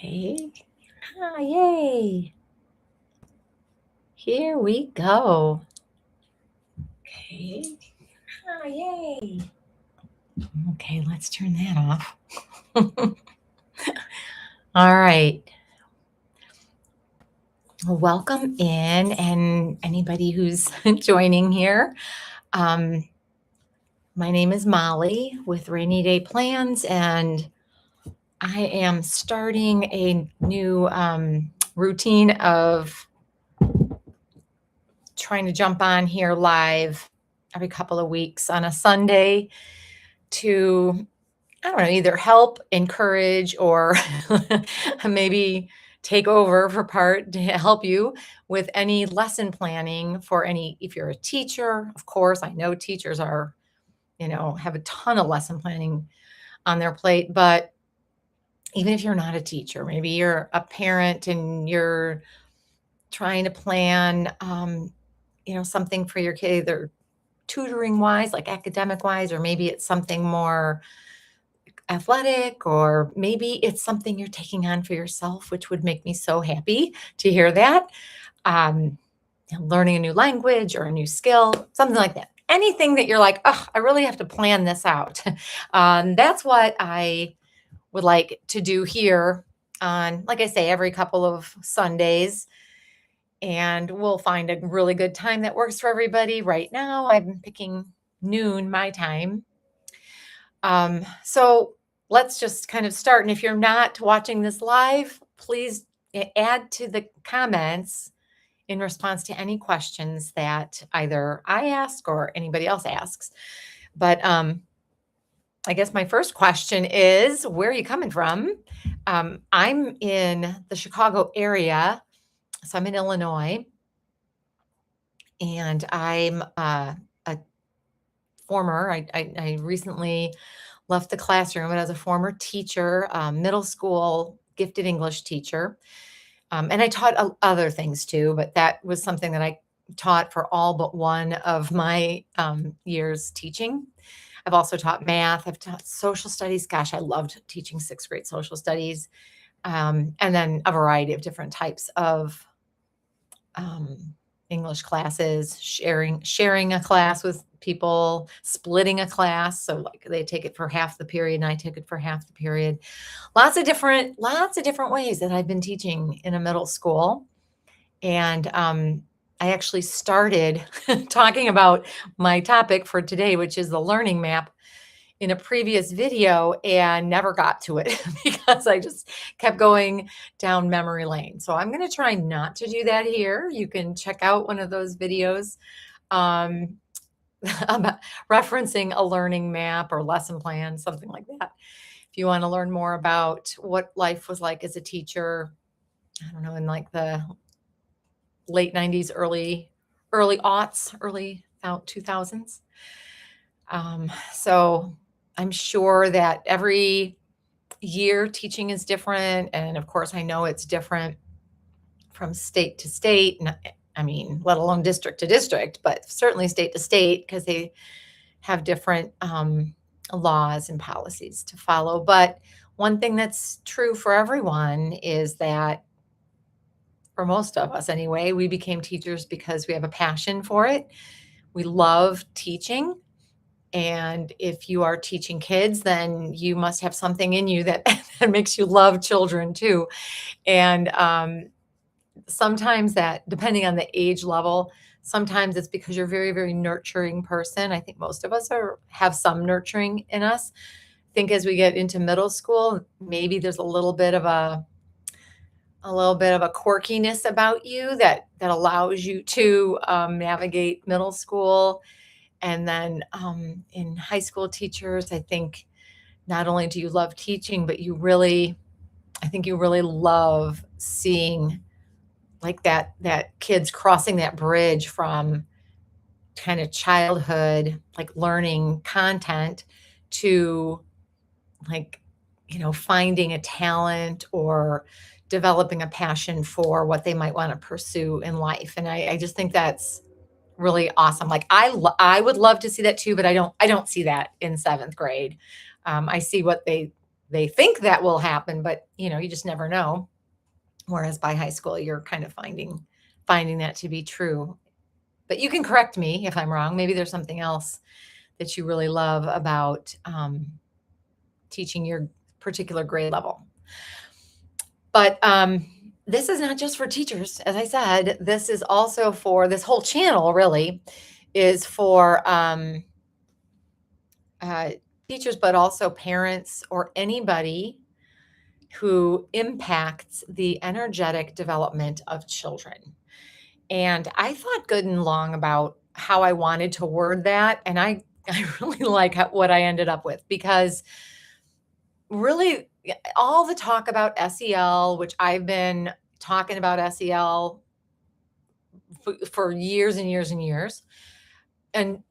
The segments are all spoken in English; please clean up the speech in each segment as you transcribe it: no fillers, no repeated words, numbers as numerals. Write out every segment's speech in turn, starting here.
Okay. Ah, yay. Here we go. Okay. Ah, yay. Okay, let's turn that off. All right. Well, welcome in, and anybody who's joining here. Um, my name is Molly with Rainy Day Plans, and I am starting a new routine of trying to jump on here live every couple of weeks on a Sunday to, I don't know, either help, encourage, or maybe take over for part to help you with any lesson planning for any, if you're a teacher, of course, I know teachers are, have a ton of lesson planning on their plate, but even if you're not a teacher, maybe you're a parent and you're trying to plan, something for your kid, either tutoring wise, like academic wise, or maybe it's something more athletic, or maybe it's something you're taking on for yourself, which would make me so happy to hear that. Um, Learning a new language or a new skill, something like that. Anything that you're like, oh, I really have to plan this out. That's what I would like to do here on, like I say, every couple of Sundays. And we'll find a really good time that works for everybody. Right now, I'm picking noon my time. So let's just kind of start. And if you're not watching this live, please add to the comments in response to any questions that either I ask or anybody else asks. But I guess my first question is, where are you coming from? I'm in the Chicago area, so I'm in Illinois, and I'm a former, I recently left the classroom, and as a former teacher, middle school gifted English teacher. And I taught other things too, but that was something that I taught for all but one of my years teaching. I've also taught math. I've taught social studies. Gosh, I loved teaching sixth grade social studies. And then a variety of different types of English classes, sharing a class with people, splitting a class. So like they take it for half the period and I take it for half the period. Lots of different ways that I've been teaching in a middle school. And I actually started talking about my topic for today, which is the learning map, in a previous video and never got to it because I just kept going down memory lane. So I'm going to try not to do that here. You can check out one of those videos um, about referencing a learning map or lesson plan, something like that. If you want to learn more about what life was like as a teacher, I don't know, in like the late 90s, early aughts, early 2000s. So I'm sure that every year teaching is different. And of course, I know it's different from state to state. And I mean, let alone district to district, but certainly state to state, because they have different laws and policies to follow. But one thing that's true for everyone is that, for most of us anyway, we became teachers because we have a passion for it. We love teaching. And if you are teaching kids, then you must have something in you that, that makes you love children too. And sometimes that, depending on the age level, sometimes it's because you're a very, very nurturing person. I think most of us have some nurturing in us. I think as we get into middle school, maybe there's a little bit of a quirkiness about you that allows you to navigate middle school. And then in high school teachers, I think not only do you love teaching, but I think you really love seeing like that kids crossing that bridge from kind of childhood, like learning content, to like, finding a talent or developing a passion for what they might want to pursue in life. And I just think that's really awesome. Like I would love to see that too, but I don't see that in seventh grade. I see what they they think that will happen, but you just never know. Whereas by high school, you're kind of finding that to be true. But you can correct me if I'm wrong. Maybe there's something else that you really love about teaching your particular grade level. But this is not just for teachers. As I said, this is also for this whole channel, really, is for uh, teachers, but also parents or anybody who impacts the energetic development of children. And I thought good and long about how I wanted to word that. And I really like what I ended up with, because really all the talk about SEL, which I've been talking about SEL for years and years and years. And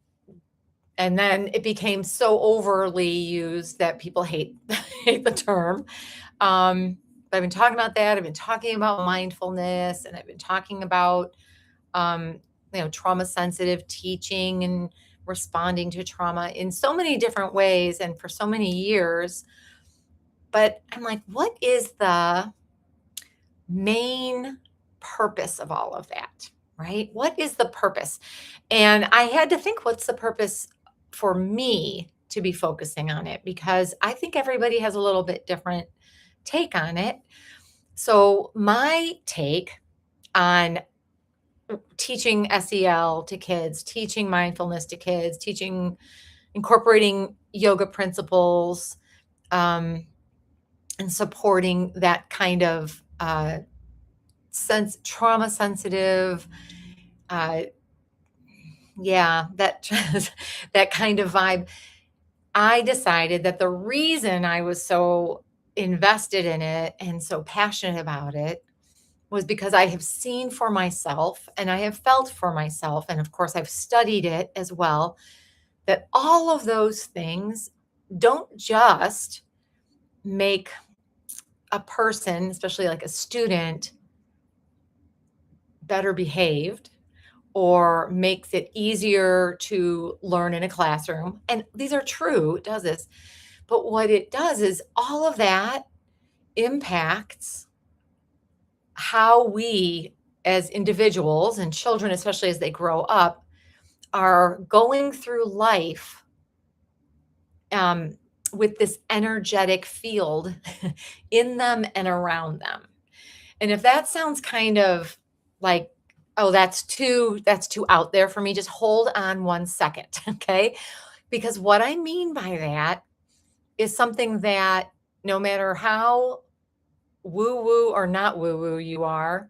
then it became so overly used that people hate the term. But I've been talking about that. I've been talking about mindfulness, and I've been talking about um, trauma sensitive teaching and responding to trauma in so many different ways and for so many years. But I'm like, what is the main purpose of all of that? Right? What is the purpose? And I had to think, what's the purpose for me to be focusing on it? Because I think everybody has a little bit different take on it. So my take on teaching SEL to kids, teaching mindfulness to kids, incorporating yoga principles, and supporting that kind of trauma sensitive, uh, yeah, that that kind of vibe. I decided that the reason I was so invested in it and so passionate about it was because I have seen for myself and I have felt for myself, and of course I've studied it as well, that all of those things don't just make a person, especially like a student, better behaved or makes it easier to learn in a classroom. And these are true, it does this. But what it does is all of that impacts how we as individuals and children, especially as they grow up, are going through life um, with this energetic field in them and around them. And if that sounds kind of like, oh, that's too out there for me, just hold on 1 second, okay? Because what I mean by that is something that no matter how woo woo or not woo woo you are,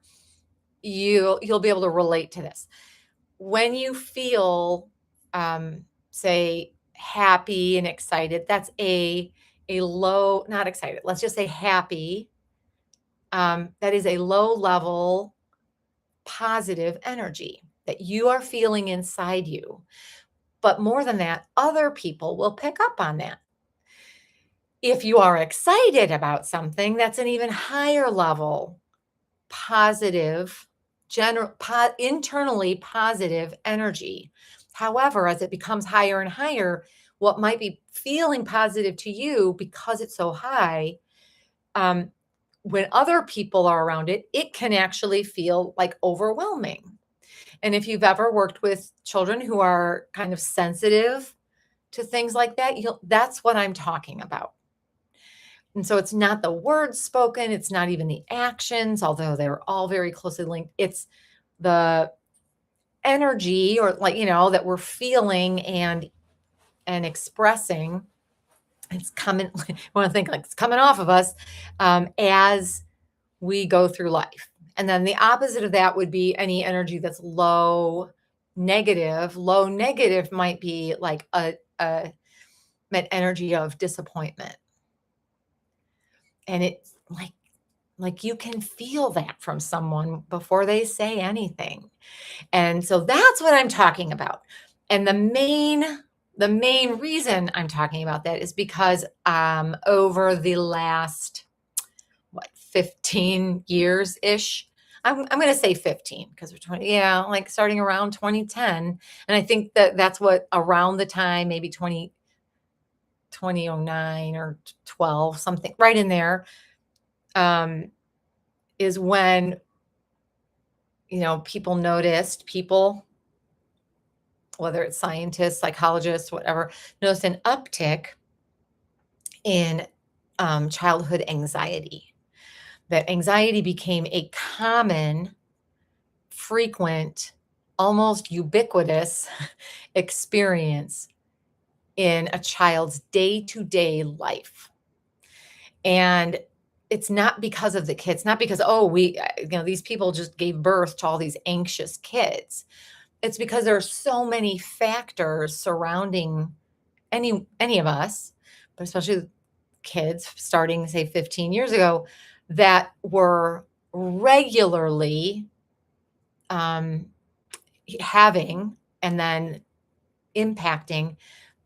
you'll be able to relate to this. When you feel say happy and excited, that's a low, not excited, let's just say happy. That is a low level positive energy that you are feeling inside you. But more than that, other people will pick up on that. If you are excited about something, that's an even higher level positive, internally positive energy. However, as it becomes higher and higher, what might be feeling positive to you because it's so high, um, when other people are around it, it can actually feel like overwhelming. And if you've ever worked with children who are kind of sensitive to things like that, that's what I'm talking about. And so it's not the words spoken, it's not even the actions, although they're all very closely linked. It's the energy, or like, that we're feeling and expressing. It's coming, I want to think like it's coming off of us as we go through life. And then the opposite of that would be any energy that's low negative. Low negative might be like an energy of disappointment. And it's like you can feel that from someone before they say anything. And so that's what I'm talking about. And the main reason I'm talking about that is because over the last 15 years ish, I'm going to say 15 because we're 20, yeah, like starting around 2010. And I think that's what around the time, maybe 2010 2009 or 12, something right in there, um, is when, people noticed, whether it's scientists, psychologists, whatever, noticed an uptick in childhood anxiety. That anxiety became a common, frequent, almost ubiquitous experience in a child's day-to-day life. And it's not because of the kids, not because, oh, these people just gave birth to all these anxious kids. It's because there are so many factors surrounding any of us, but especially kids starting, say, 15 years ago, that were regularly um, having and then impacting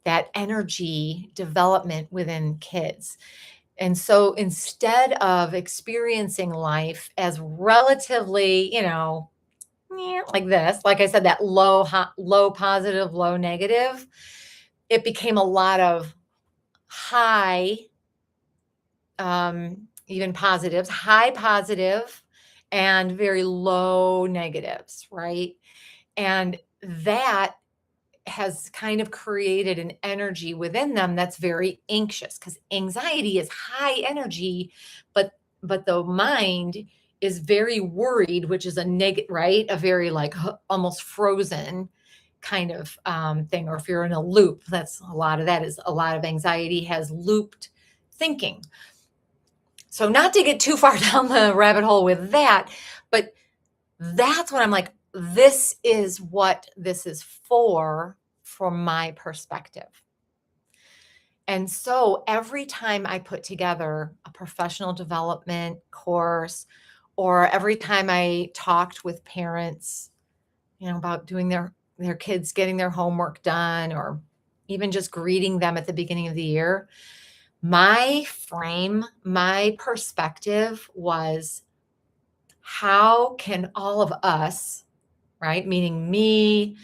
that energy development within kids. And so instead of experiencing life as relatively, like this, like I said, that low positive, low negative, it became a lot of high, even positives, high positive and very low negatives, right? And that has kind of created an energy within them that's very anxious, because anxiety is high energy, but the mind is very worried, which is a negative, right? A very like almost frozen kind of thing. Or if you're in a loop, that's a lot of that is a lot of anxiety has looped thinking. So not to get too far down the rabbit hole with that, but that's when I'm like, this is what this is for from my perspective. And so every time I put together a professional development course, or every time I talked with parents, about doing their kids getting their homework done, or even just greeting them at the beginning of the year, my perspective was, how can all of us, right? Meaning me,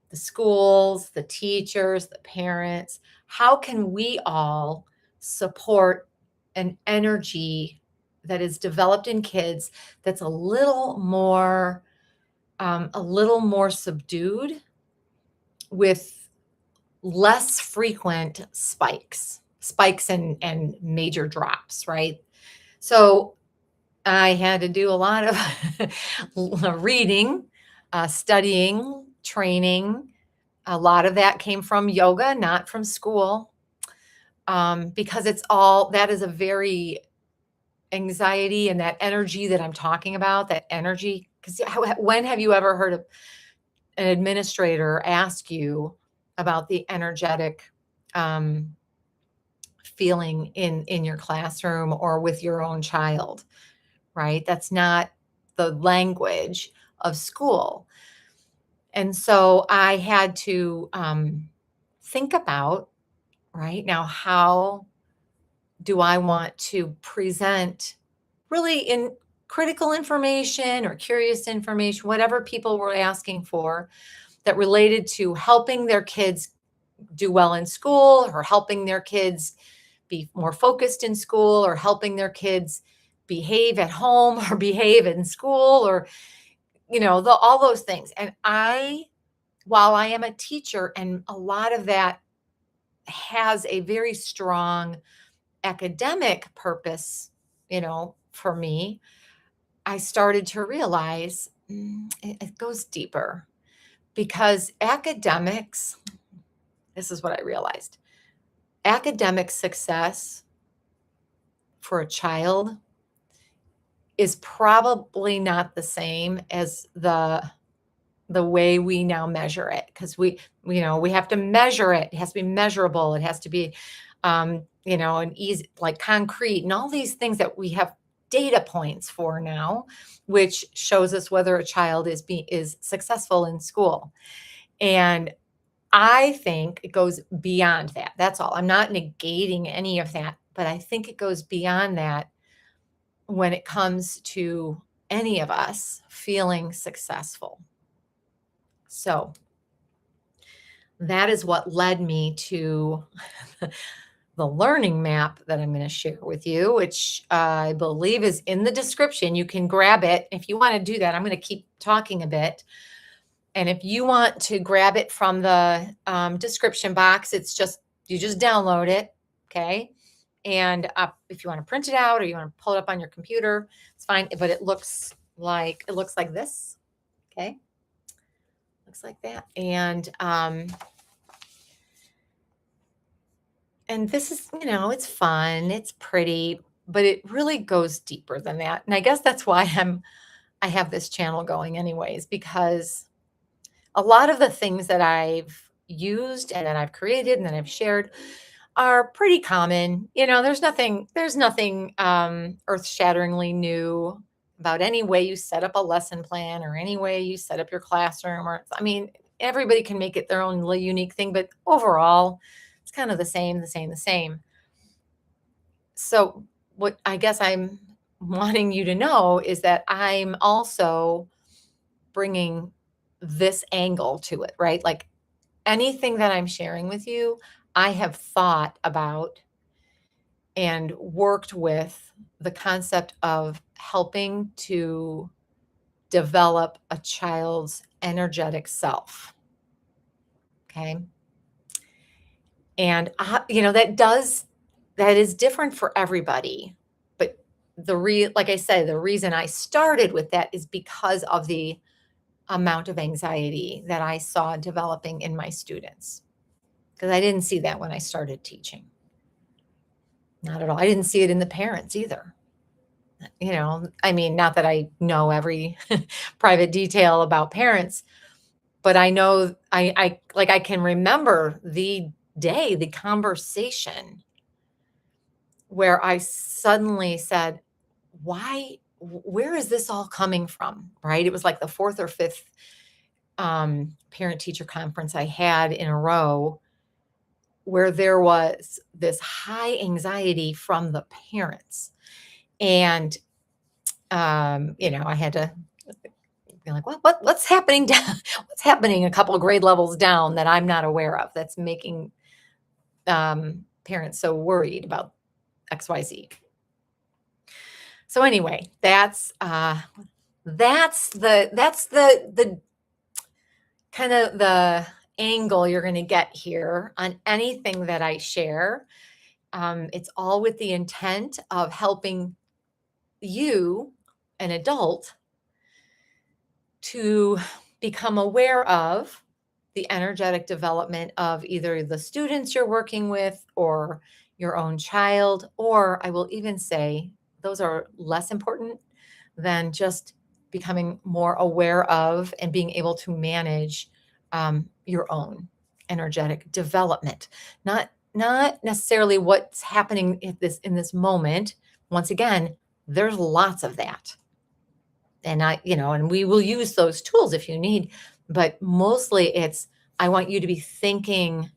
the schools, the teachers, the parents, how can we all support an energy that is developed in kids that's a little more subdued, with less frequent spikes and major drops, right? So I had to do a lot of reading, studying, training. A lot of that came from yoga, not from school, because that is a very anxiety, and that energy that I'm talking about, that energy. Because when have you ever heard of an administrator ask you about the energetic um, feeling in your classroom or with your own child, right? That's not the language of school. And so I had to think about, right now, how do I want to present really in critical information or curious information, whatever people were asking for, that related to helping their kids do well in school, or helping their kids be more focused in school, or helping their kids behave at home or behave in school, or all those things. And while I am a teacher, and a lot of that has a very strong academic purpose, for me, I started to realize it goes deeper, because this is what I realized: academic success for a child is probably not the same as the way we now measure it, because we have to measure it. It has to be measurable. It has to be an easy, like concrete, and all these things that we have data points for now, which shows us whether a child is successful in school. And I think it goes beyond that. That's all. I'm not negating any of that, but I think it goes beyond that when it comes to any of us feeling successful. So that is what led me to the learning map that I'm going to share with you, which I believe is in the description. You can grab it. If you want to do that, I'm going to keep talking a bit. And if you want to grab it from the description box, you just download it. Okay. And if you want to print it out or you want to pull it up on your computer, it's fine. But it looks like this. Okay. Looks like that. And this is, it's fun, it's pretty, but it really goes deeper than that. And I guess that's why I have this channel going anyways, because a lot of the things that I've used and that I've created and that I've shared are pretty common. There's nothing earth-shatteringly new about any way you set up a lesson plan or any way you set up your classroom. Everybody can make it their own little unique thing, but overall, it's kind of the same. So what I guess I'm wanting you to know is that I'm also bringing this angle to it, right? Like anything that I'm sharing with you, I have thought about and worked with the concept of helping to develop a child's energetic self. Okay. And that is different for everybody. But like I said, the reason I started with that is because of the amount of anxiety that I saw developing in my students. Because I didn't see that when I started teaching. Not at all. I didn't see it in the parents either. Not that I know every private detail about parents, but I know I can remember the conversation where I suddenly said, where is this all coming from? Right? It was like the fourth or fifth parent teacher conference I had in a row where there was this high anxiety from the parents. And, I had to be like, well, what's happening down? What's happening a couple of grade levels down that I'm not aware of that's making parents so worried about XYZ? So anyway, that's the kind of the angle you're going to get here on anything that I share. It's all with the intent of helping you, an adult, to become aware of the energetic development of either the students you're working with or your own child, or I will even say those are less important than just becoming more aware of and being able to manage your own energetic development. Not necessarily what's happening in this moment. Once again, there's lots of that. And we will use those tools if you need, but mostly I want you to be thinking,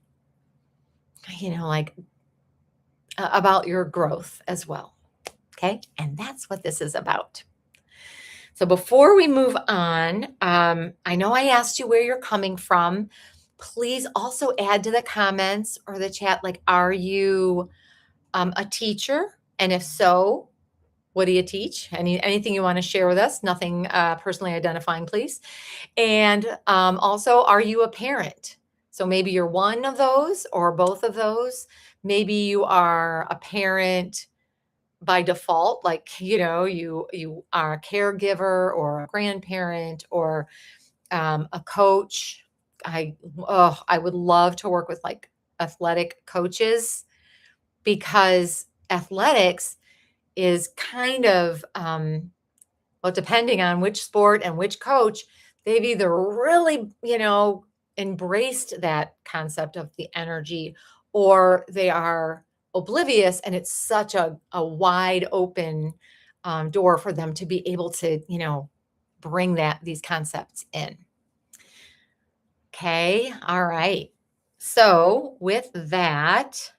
about your growth as well. Okay. And that's what this is about. So before we move on, I know I asked you where you're coming from. Please also add to the comments or the chat, are you a teacher? And if so, what do you teach? Anything you want to share with us? Nothing personally identifying, please. And also, are you a parent? So maybe you're one of those or both of those. Maybe you are a parent by default, you are a caregiver or a grandparent or a coach. I would love to work with athletic coaches, because athletics is kind of depending on which sport and which coach, they've either really embraced that concept of the energy, or they are oblivious, and it's such a wide open door for them to be able to bring these concepts in. Okay. All right. So with that,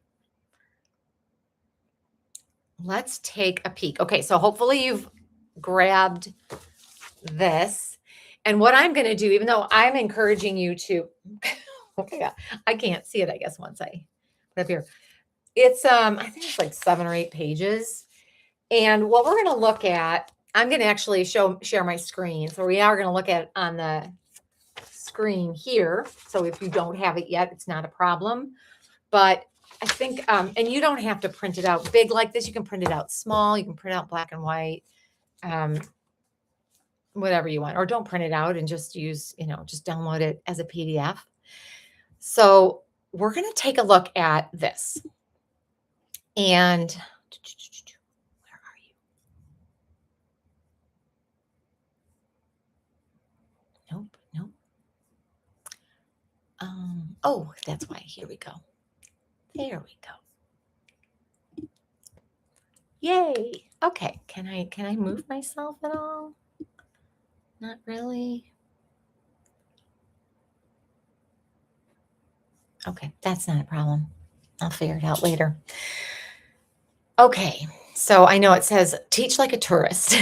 let's take a peek. Okay. So hopefully you've grabbed this. And what I'm going to do, even though I'm encouraging you to, I can't see it, I guess, once I put up here. It's I think it's like 7 or 8 pages. And what we're going to look at, I'm going to actually share my screen. So we are going to look at it on the screen here. So if you don't have it yet, it's not a problem. But I think, and you don't have to print it out big like this. You can print it out small. You can print out black and white, um, whatever you want, or don't print it out and just use, just download it as a PDF. So we're going to take a look at this. And where are you? Nope, nope. Oh, that's why. Here we go. There we go. Yay. Okay. Can I move myself at all? Not really. Okay, that's not a problem. I'll figure it out later. Okay. So I know it says teach like a tourist.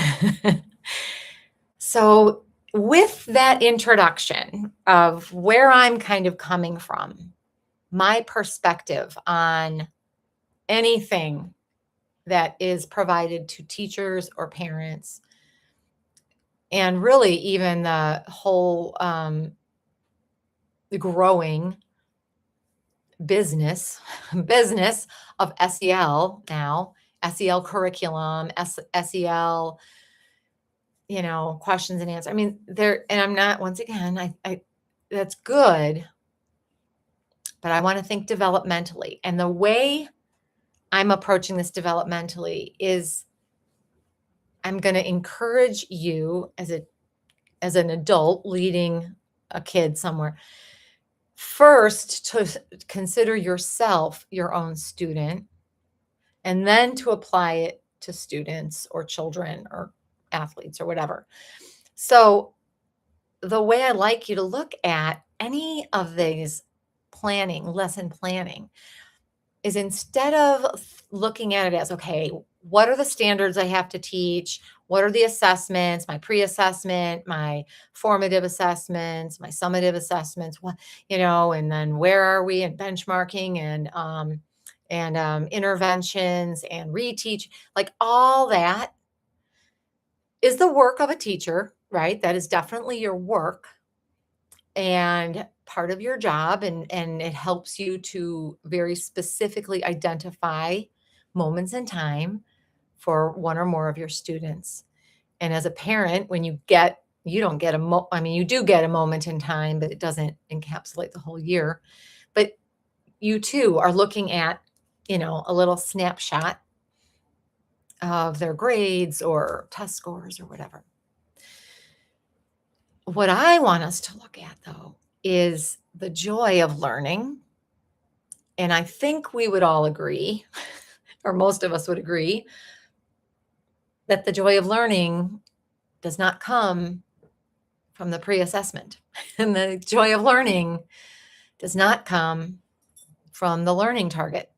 So with that introduction of where I'm kind of coming from, my perspective on anything that is provided to teachers or parents, and really even the whole the growing business of SEL now, SEL curriculum, SEL, questions and answers. I mean, and I'm not, once again, I that's good, but I want to think developmentally. And the way I'm approaching this developmentally is I'm going to encourage you as an adult leading a kid somewhere, first to consider yourself your own student, and then to apply it to students or children or athletes or whatever. So the way I like you to look at any of these lesson planning, is instead of looking at it as, okay, what are the standards I have to teach? What are the assessments, my pre-assessment, my formative assessments, my summative assessments, and then where are we in benchmarking and interventions and reteach, like all that is the work of a teacher, right? That is definitely your work and part of your job, and it helps you to very specifically identify moments in time for one or more of your students. And as a parent, when you don't get you do get a moment in time, but it doesn't encapsulate the whole year. But you too are looking at, a little snapshot of their grades or test scores or whatever. What I want us to look at, though, is the joy of learning. And I think we would all agree, or most of us would agree, that the joy of learning does not come from the pre-assessment. And the joy of learning does not come from the learning target.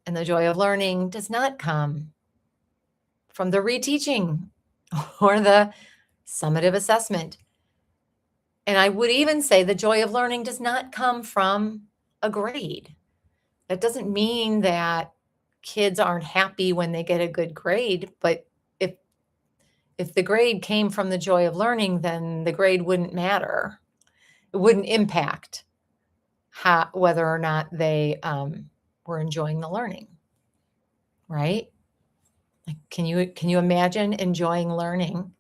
And the joy of learning does not come from the reteaching or the summative assessment. And I would even say the joy of learning does not come from a grade. That doesn't mean that kids aren't happy when they get a good grade, but if the grade came from the joy of learning, then the grade wouldn't matter. It wouldn't impact whether or not they were enjoying the learning, right? Like, can you imagine enjoying learning,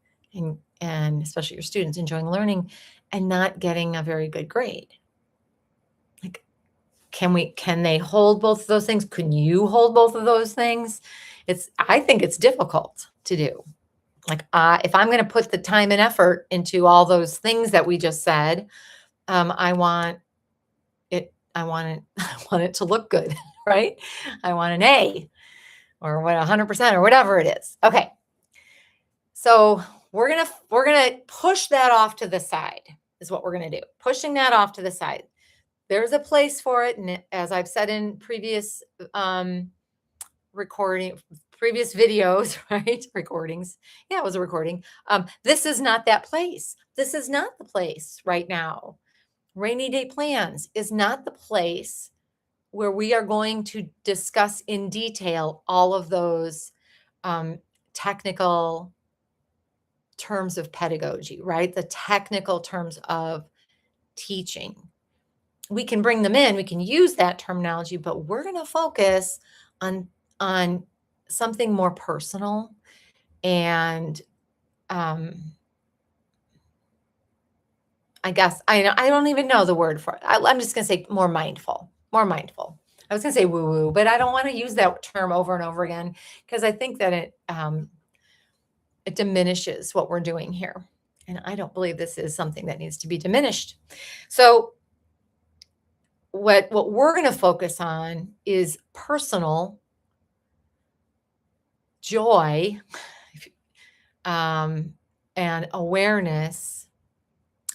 and especially your students enjoying learning and not getting a very good grade? Like, can they hold both of those things? Can you hold both of those things? I think it's difficult to do. Like, if I'm going to put the time and effort into all those things that we just said, I want it I want it to look good, right? I want an A or 100% or whatever it is. Okay. So we're going to push that off to the side is what we're going to do. Pushing that off to the side. There's a place for it. And as I've said in previous previous videos, right? Recordings. Yeah, it was a recording. This is not that place. This is not the place right now. Rainy day plans is not the place where we are going to discuss in detail all of those um, technical terms of pedagogy, right? The technical terms of teaching. We can bring them in, we can use that terminology, but we're going to focus on on something more personal and um, I guess I don't even know the word for it. I'm just going to say more mindful, more mindful. I was going to say woo woo, but I don't want to use that term over and over again because I think that it diminishes what we're doing here. And I don't believe this is something that needs to be diminished. So what we're going to focus on is personal joy um, and awareness,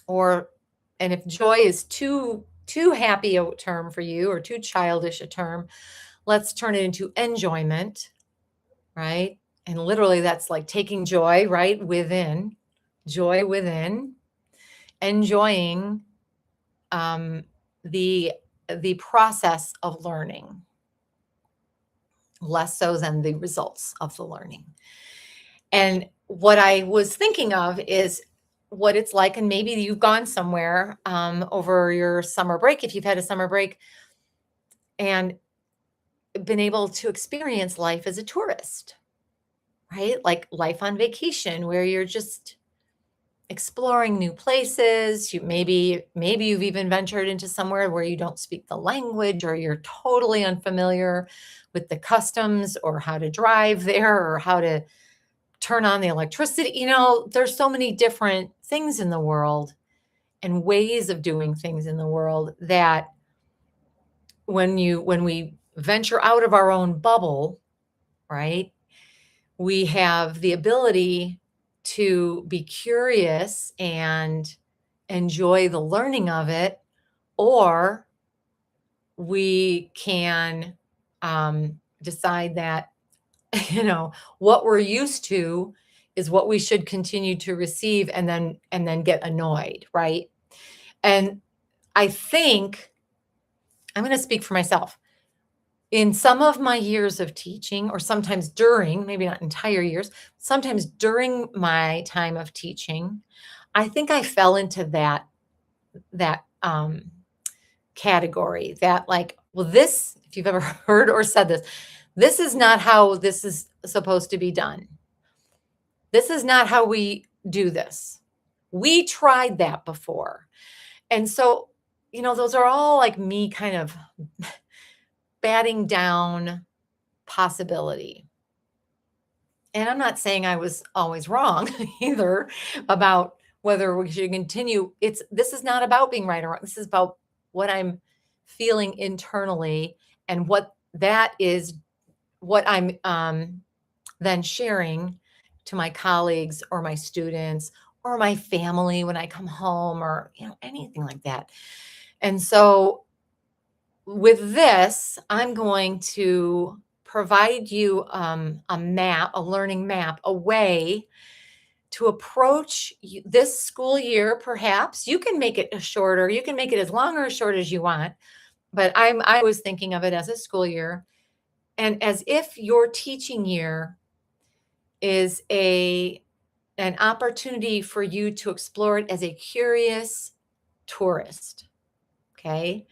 or and if joy is too happy a term for you or too childish a term, let's turn it into enjoyment, right? And literally that's like taking joy right within, joy within, enjoying um, the the process of learning, less so than the results of the learning. And what I was thinking of is what it's like, and maybe you've gone somewhere over your summer break, if you've had a summer break, and been able to experience life as a tourist, right? Like life on vacation, where you're just exploring new places. You maybe you've even ventured into somewhere where you don't speak the language or you're totally unfamiliar with the customs or how to drive there or how to turn on the electricity. There's so many different things in the world and ways of doing things in the world that when we venture out of our own bubble, right? We have the ability to be curious and enjoy the learning of it, or we can decide that what we're used to is what we should continue to receive, and then get annoyed, right? And I think I'm going to speak for myself. In some of my years of teaching, or sometimes during, maybe not entire years, sometimes during my time of teaching, I think I fell into that category, that like, well, this, if you've ever heard or said this is not how this is supposed to be done. This is not how we do this. We tried that before. And so, those are all like me kind of batting down possibility. And I'm not saying I was always wrong either about whether we should continue. This is not about being right or wrong. This is about what I'm feeling internally, and what I'm then sharing to my colleagues or my students or my family when I come home, or anything like that. And so with this, I'm going to provide you a map, a learning map, a way to approach this school year. Perhaps you can make it shorter, you can make it as long or as short as you want, but I was thinking of it as a school year, and as if your teaching year is an opportunity for you to explore it as a curious tourist. Okay.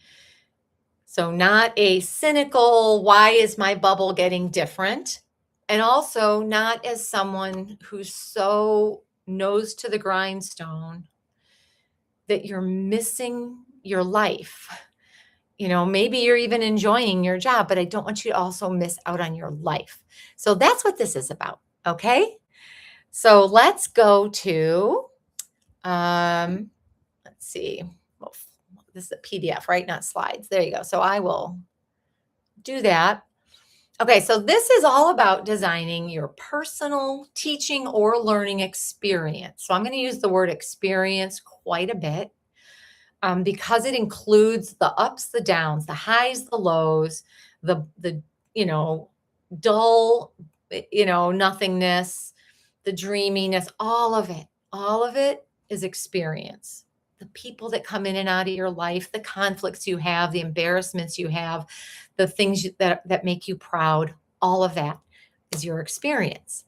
So, not a cynical, why is my bubble getting different? And also not as someone who's so nose to the grindstone that you're missing your life. Maybe you're even enjoying your job, but I don't want you to also miss out on your life. So that's what this is about. Okay. So let's go to, let's see. Well, this is a PDF, right? Not slides. There you go. So I will do that. Okay, so this is all about designing your personal teaching or learning experience. So I'm going to use the word experience quite a bit because it includes the ups, the downs, the highs, the lows, the dull, nothingness, the dreaminess, all of it. All of it is experience. the people that come in and out of your life, the conflicts you have, the embarrassments you have, the things that make you proud, all of that is your experience.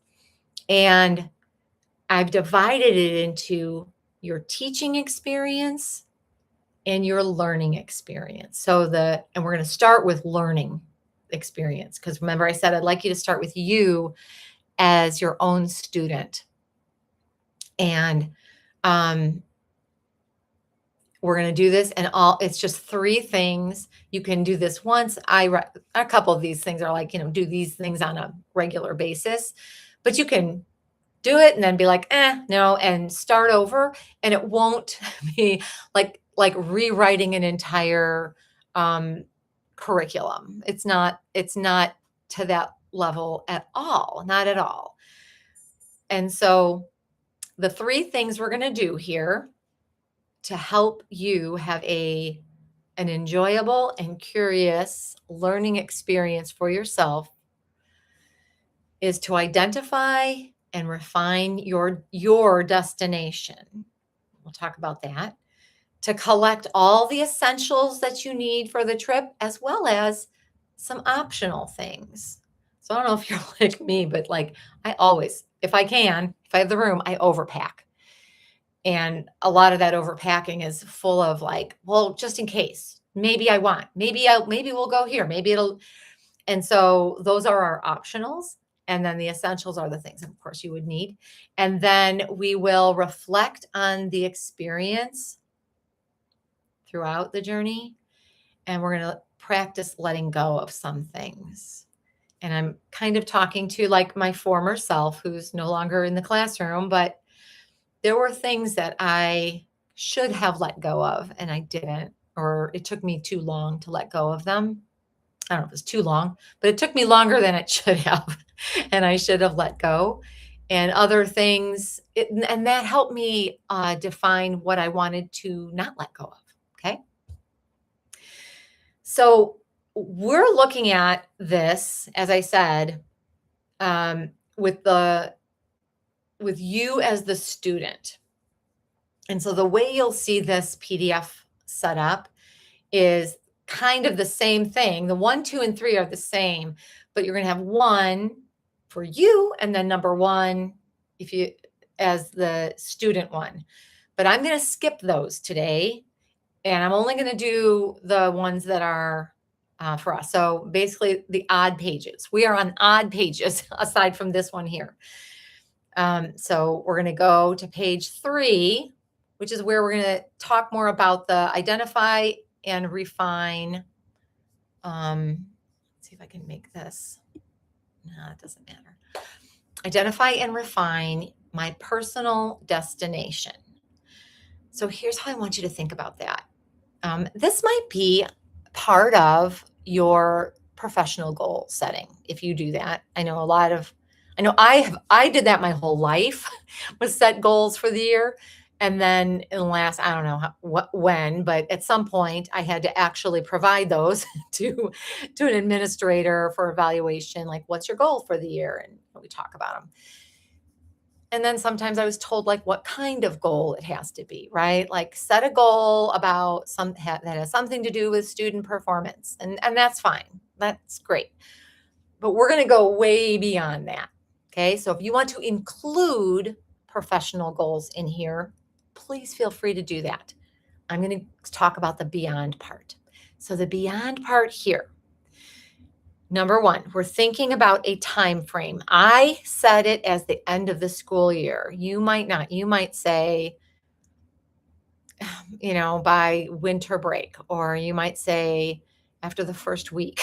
And I've divided it into your teaching experience and your learning experience. And we're going to start with learning experience, because remember I said I'd like you to start with you as your own student. And we're going to do this, and it's just 3 things. You can do this once. A couple of these things are like, do these things on a regular basis, but you can do it and then be like, no, and start over. And it won't be like rewriting an entire curriculum. It's not to that level at all, not at all. And so the 3 things we're going to do here to help you have an enjoyable and curious learning experience for yourself is to identify and refine your destination. We'll talk about that. To collect all the essentials that you need for the trip, as well as some optional things. So I don't know if you're like me, but like I always, if I have the room, I overpack. And a lot of that overpacking is full of like, well, just in case, maybe we'll go here. And so those are our optionals. And then the essentials are the things, of course, you would need. And then we will reflect on the experience throughout the journey. And we're going to practice letting go of some things. And I'm kind of talking to like my former self, who's no longer in the classroom, but there were things that I should have let go of and I didn't, or it took me too long to let go of them. I don't know if it was too long, but it took me longer than it should have. And I should have let go. And other things, and that helped me define what I wanted to not let go of. Okay. So we're looking at this, as I said, with you as the student. And so the way you'll see this PDF set up is kind of the same thing. The 1, 2, and 3 are the same, but you're going to have 1 for you and then number 1 as the student one. But I'm going to skip those today, and I'm only going to do the ones that are for us. So basically the odd pages. We are on odd pages aside from this one here. So we're going to go to page 3, which is where we're going to talk more about the identify and refine. Let's see if I can make this. No, it doesn't matter. Identify and refine my personal destination. So here's how I want you to think about that. This might be part of your professional goal setting. If you do that, I did that my whole life, was set goals for the year. And then in the last, I don't know when, but at some point I had to actually provide those to an administrator for evaluation. Like, what's your goal for the year? And we talk about them. And then sometimes I was told like what kind of goal it has to be, right? Like set a goal about that has something to do with student performance. And that's fine. That's great. But we're going to go way beyond that. Okay. So if you want to include professional goals in here, please feel free to do that. I'm going to talk about the beyond part. So the beyond part here. Number 1, we're thinking about a time frame. I set it as the end of the school year. You might not. You might say, by winter break, or you might say after the first week.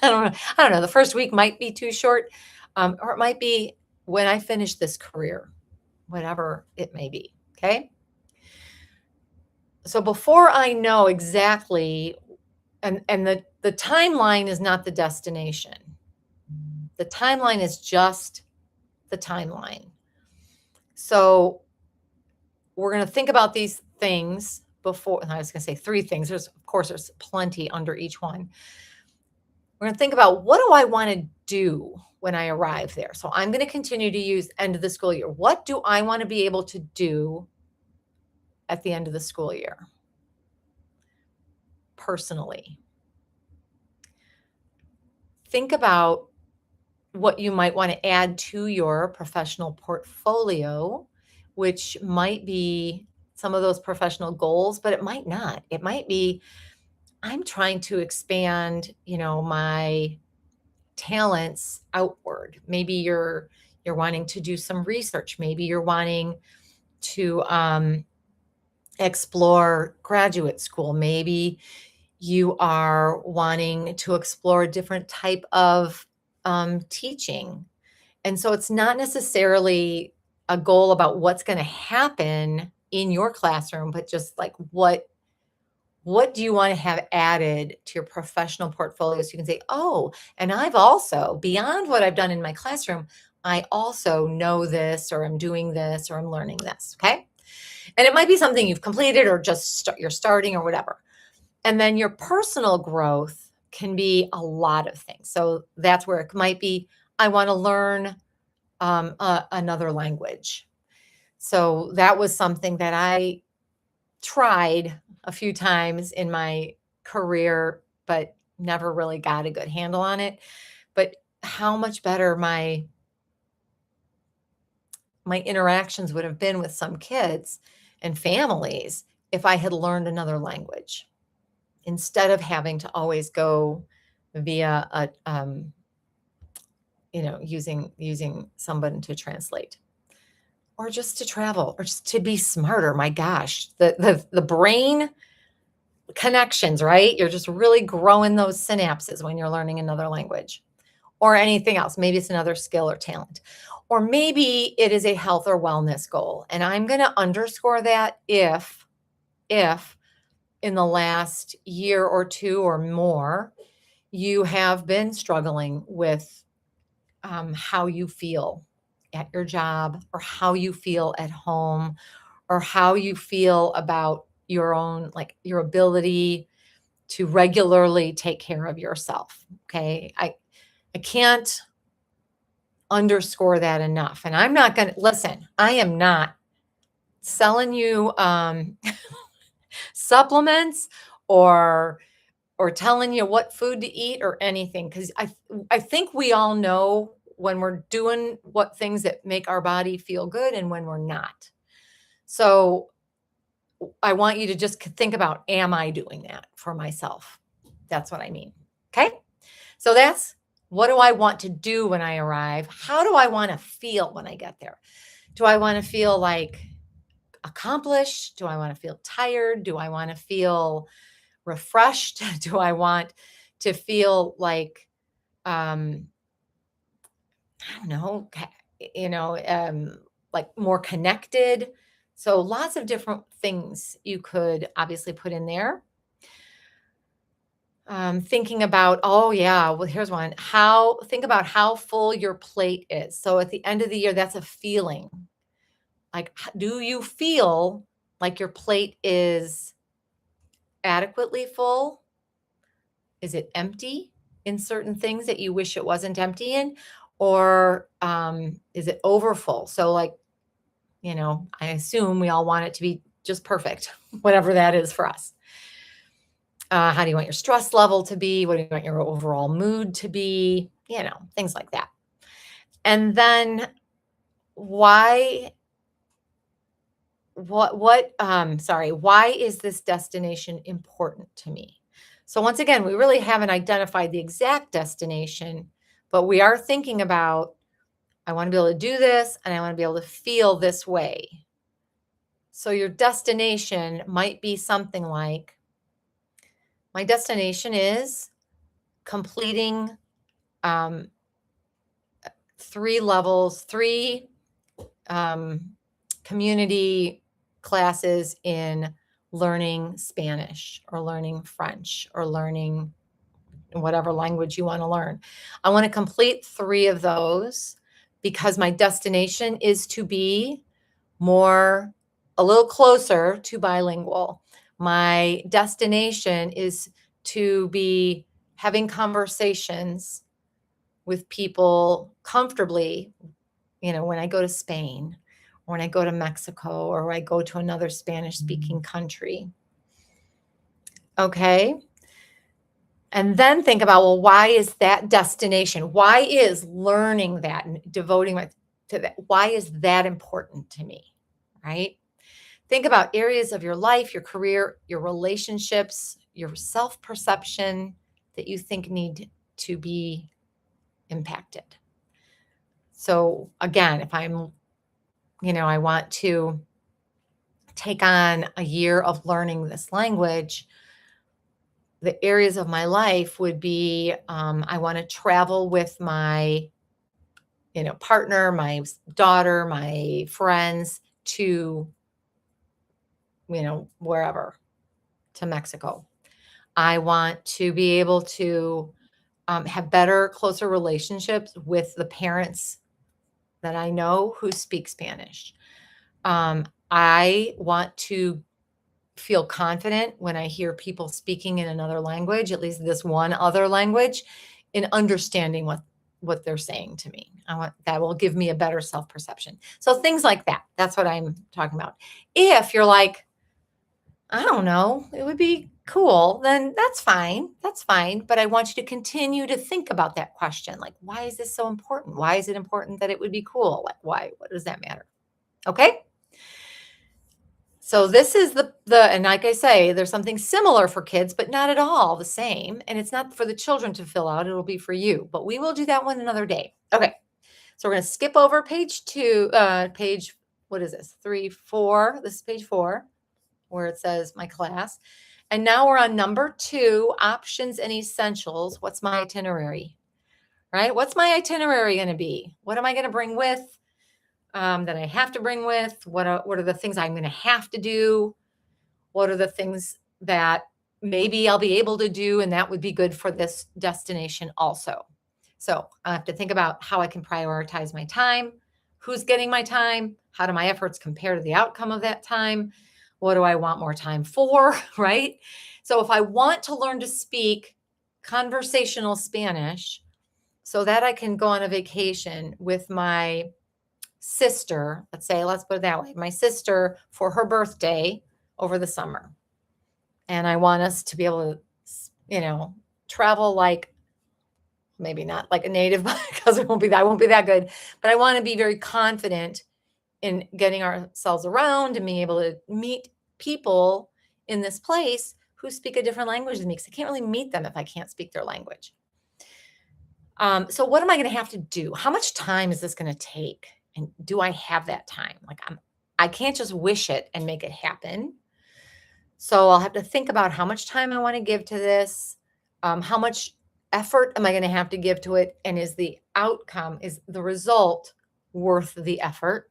I don't know. The first week might be too short, or it might be when I finish this career, whatever it may be. Okay. So before I know exactly, and the timeline is not the destination. The timeline is just the timeline. So we're going to think about these things before. I was going to say 3 things. There's plenty under each one. We're going to think about, what do I want to do when I arrive there? So I'm going to continue to use end of the school year. What do I want to be able to do at the end of the school year, personally? Think about what you might want to add to your professional portfolio, which might be some of those professional goals, but it might not. It might be, I'm trying to expand, my talents outward. Maybe you're wanting to do some research. Maybe you're wanting to explore graduate school. Maybe you are wanting to explore a different type of teaching. And so it's not necessarily a goal about what's going to happen in your classroom, but just like what do you want to have added to your professional portfolio so you can say, oh, and I've also, beyond what I've done in my classroom, I also know this, or I'm doing this, or I'm learning this. Okay. And it might be something you've completed or just you're starting or whatever. And then your personal growth can be a lot of things. So that's where it might be, I want to learn another language. So that was something that I tried a few times in my career, but never really got a good handle on it. But how much better my interactions would have been with some kids and families if I had learned another language instead of having to always go via using someone to translate, or just to travel, or just to be smarter. My gosh, the brain connections, right? You're just really growing those synapses when you're learning another language or anything else. Maybe it's another skill or talent, or maybe it is a health or wellness goal. And I'm going to underscore that if in the last year or two or more, you have been struggling with how you feel at your job, or how you feel at home, or how you feel about your own, like your ability to regularly take care of yourself. Okay. I can't underscore that enough. And I'm not going to listen. I am not selling you supplements or telling you what food to eat or anything, because I think we all know when we're doing what things that make our body feel good and when we're not. So I want you to just think about, am I doing that for myself? That's what I mean. Okay. So that's, what do I want to do when I arrive? How do I want to feel when I get there? Do I want to feel like accomplished? Do I want to feel tired? Do I want to feel refreshed? Do I want to feel like, I don't know, like more connected? So lots of different things you could obviously put in there. Thinking about, oh yeah, well, here's one. Think about how full your plate is. So at the end of the year, that's a feeling. Like, do you feel like your plate is adequately full? Is it empty in certain things that you wish it wasn't empty in? Or is it overfull? So like, I assume we all want it to be just perfect, whatever that is for us. How do you want your stress level to be? What do you want your overall mood to be? Things like that. And then why is this destination important to me? So once again, we really haven't identified the exact destination, but we are thinking about, I want to be able to do this and I want to be able to feel this way. So your destination might be something like, my destination is completing 3 community classes in learning Spanish or learning French or learning whatever language you want to learn. I want to complete 3 of those because my destination is to be a little closer to bilingual. My destination is to be having conversations with people comfortably, when I go to Spain, when I go to Mexico or I go to another Spanish speaking country. Okay. And then think about, well, why is that destination? Why is learning that and devoting my to that? Why is that important to me? Right? Think about areas of your life, your career, your relationships, your self-perception that you think need to be impacted. So again, if I want to take on a year of learning this language, the areas of my life would be I want to travel with my partner, my daughter, my friends to wherever, to Mexico. I want to be able to have better, closer relationships with the parents that I know who speak Spanish. I want to feel confident when I hear people speaking in another language, at least this one other language, in understanding what they're saying to me. That will give me a better self-perception. So things like that. That's what I'm talking about. If you're like, I don't know, it would be cool, then that's fine. That's fine. But I want you to continue to think about that question. Like, why is this so important? Why is it important that it would be cool? Like, why? What does that matter? Okay. So this is and like I say, there's something similar for kids, but not at all the same. And it's not for the children to fill out. It'll be for you, but we will do that one another day. Okay. So we're going to skip over page 2, what is this? 3, 4. This is page 4 where it says my class. And now we're on number 2, options and essentials. What's my itinerary? Right? What's my itinerary going to be? What am I going to bring with? That I have to bring with? What are the things I'm going to have to do? What are the things that maybe I'll be able to do and that would be good for this destination also? So I have to think about how I can prioritize my time, who's getting my time, how do my efforts compare to the outcome of that time? What do I want more time for, right? So if I want to learn to speak conversational Spanish so that I can go on a vacation with my sister, let's put it that way, my sister for her birthday over the summer. And I want us to be able to, travel like, maybe not like a native because I won't be that good, but I want to be very confident in getting ourselves around and being able to meet people in this place who speak a different language than me because I can't really meet them if I can't speak their language. So what am I going to have to do? How much time is this going to take? And do I have that time? Like I can't just wish it and make it happen. So I'll have to think about how much time I want to give to this. How much effort am I going to have to give to it? And is the result worth the effort?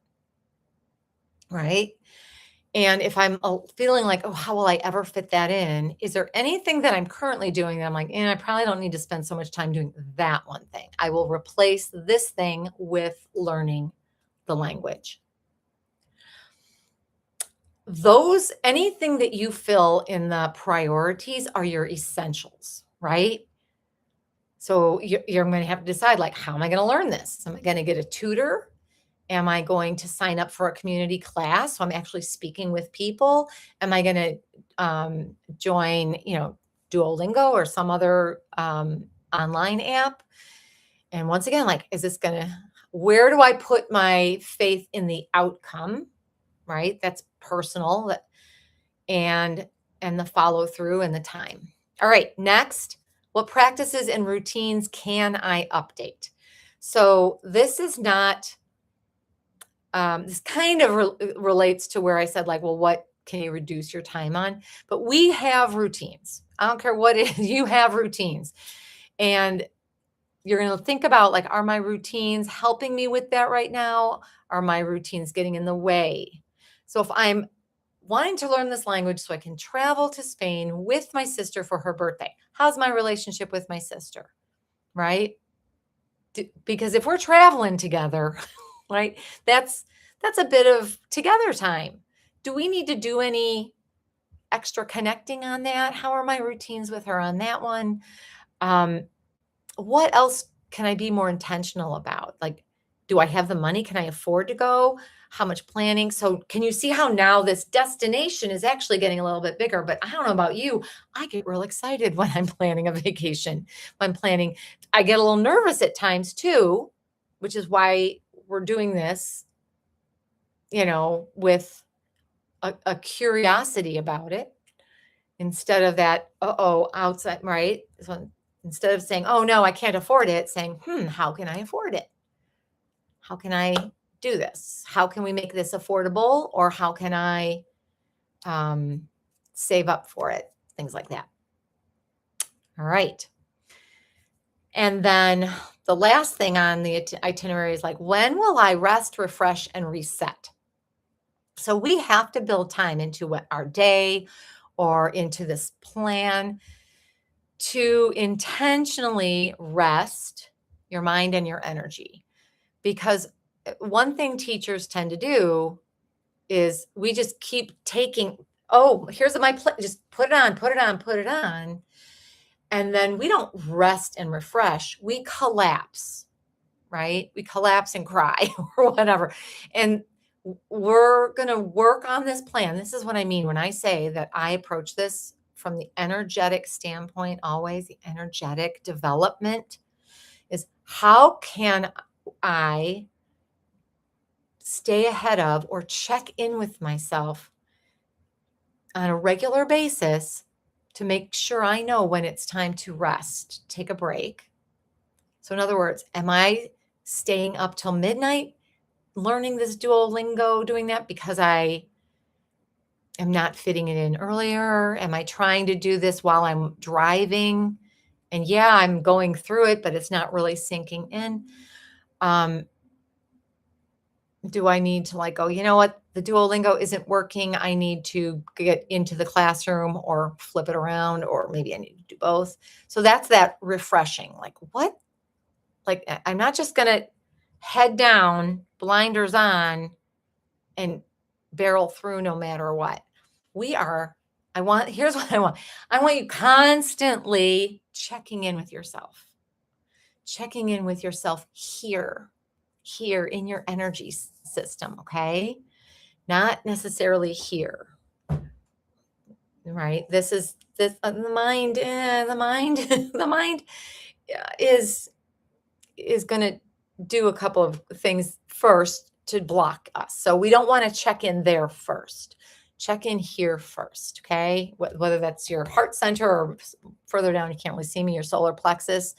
Right? And if I'm feeling like, oh, how will I ever fit that in? Is there anything that I'm currently doing that I'm like, I probably don't need to spend so much time doing that one thing. I will replace this thing with learning the language. Anything that you fill in the priorities are your essentials, right? So you're going to have to decide, like, how am I going to learn this? Am I going to get a tutor? Am I going to sign up for a community class? So I'm actually speaking with people. Am I going to join, Duolingo or some other online app? And once again, like, where do I put my faith in the outcome? Right? That's personal, and the follow through and the time. All right, next, what practices and routines can I update? So this is not, this kind of relates to where I said, like, well, what can you reduce your time on? But we have routines. I don't care what it is, you have routines. And you're going to think about, like, are my routines helping me with that right now? Are my routines getting in the way? So if I'm wanting to learn this language so I can travel to Spain with my sister for her birthday, how's my relationship with my sister? Right? Because if we're traveling together, right, that's a bit of together time. Do we need to do any extra connecting on that? How are my routines with her on that one? What else can I be more intentional about? Like, Do I have the money? Can I afford to go? How much planning? So can you see how now this destination is actually getting a little bit bigger? But I don't know about you. I get real excited when I'm planning a vacation. When I'm planning, I get a little nervous at times too, which is why we're doing this, with a curiosity about it instead of that, uh-oh, outside, right? So instead of saying, oh no, I can't afford it, saying, how can I afford it? How can I do this? How can we make this affordable? Or how can I save up for it? Things like that. All right. And then the last thing on the itinerary is like, when will I rest, refresh, and reset? So we have to build time into our day or into this plan to intentionally rest your mind and your energy. Because one thing teachers tend to do is we just keep taking, oh, here's my plan, just put it on, put it on, put it on. And then we don't rest and refresh. We collapse, right? We collapse and cry or whatever. And we're going to work on this plan. This is what I mean when I say that I approach this from the energetic standpoint, always the energetic development is how can I stay ahead of or check in with myself on a regular basis to make sure I know when it's time to rest, take a break. So in other words, am I staying up till midnight learning this Duolingo, doing that because I am not fitting it in earlier? Am I trying to do this while I'm driving? And yeah, I'm going through it, but it's not really sinking in. Do I need to go, you know what? The Duolingo isn't working. I need to get into the classroom or flip it around, or maybe I need to do both. So that's that refreshing. What? I'm not just going to head down, blinders on, and barrel through no matter what. Here's what I want. I want you constantly checking in with yourself, here in your energy system. Okay. Not necessarily here. Right. This is the mind, the mind is going to do a couple of things first to block us. So we don't want to check in there first. Check in here first, okay? Whether that's your heart center or further down, you can't really see me, your solar plexus,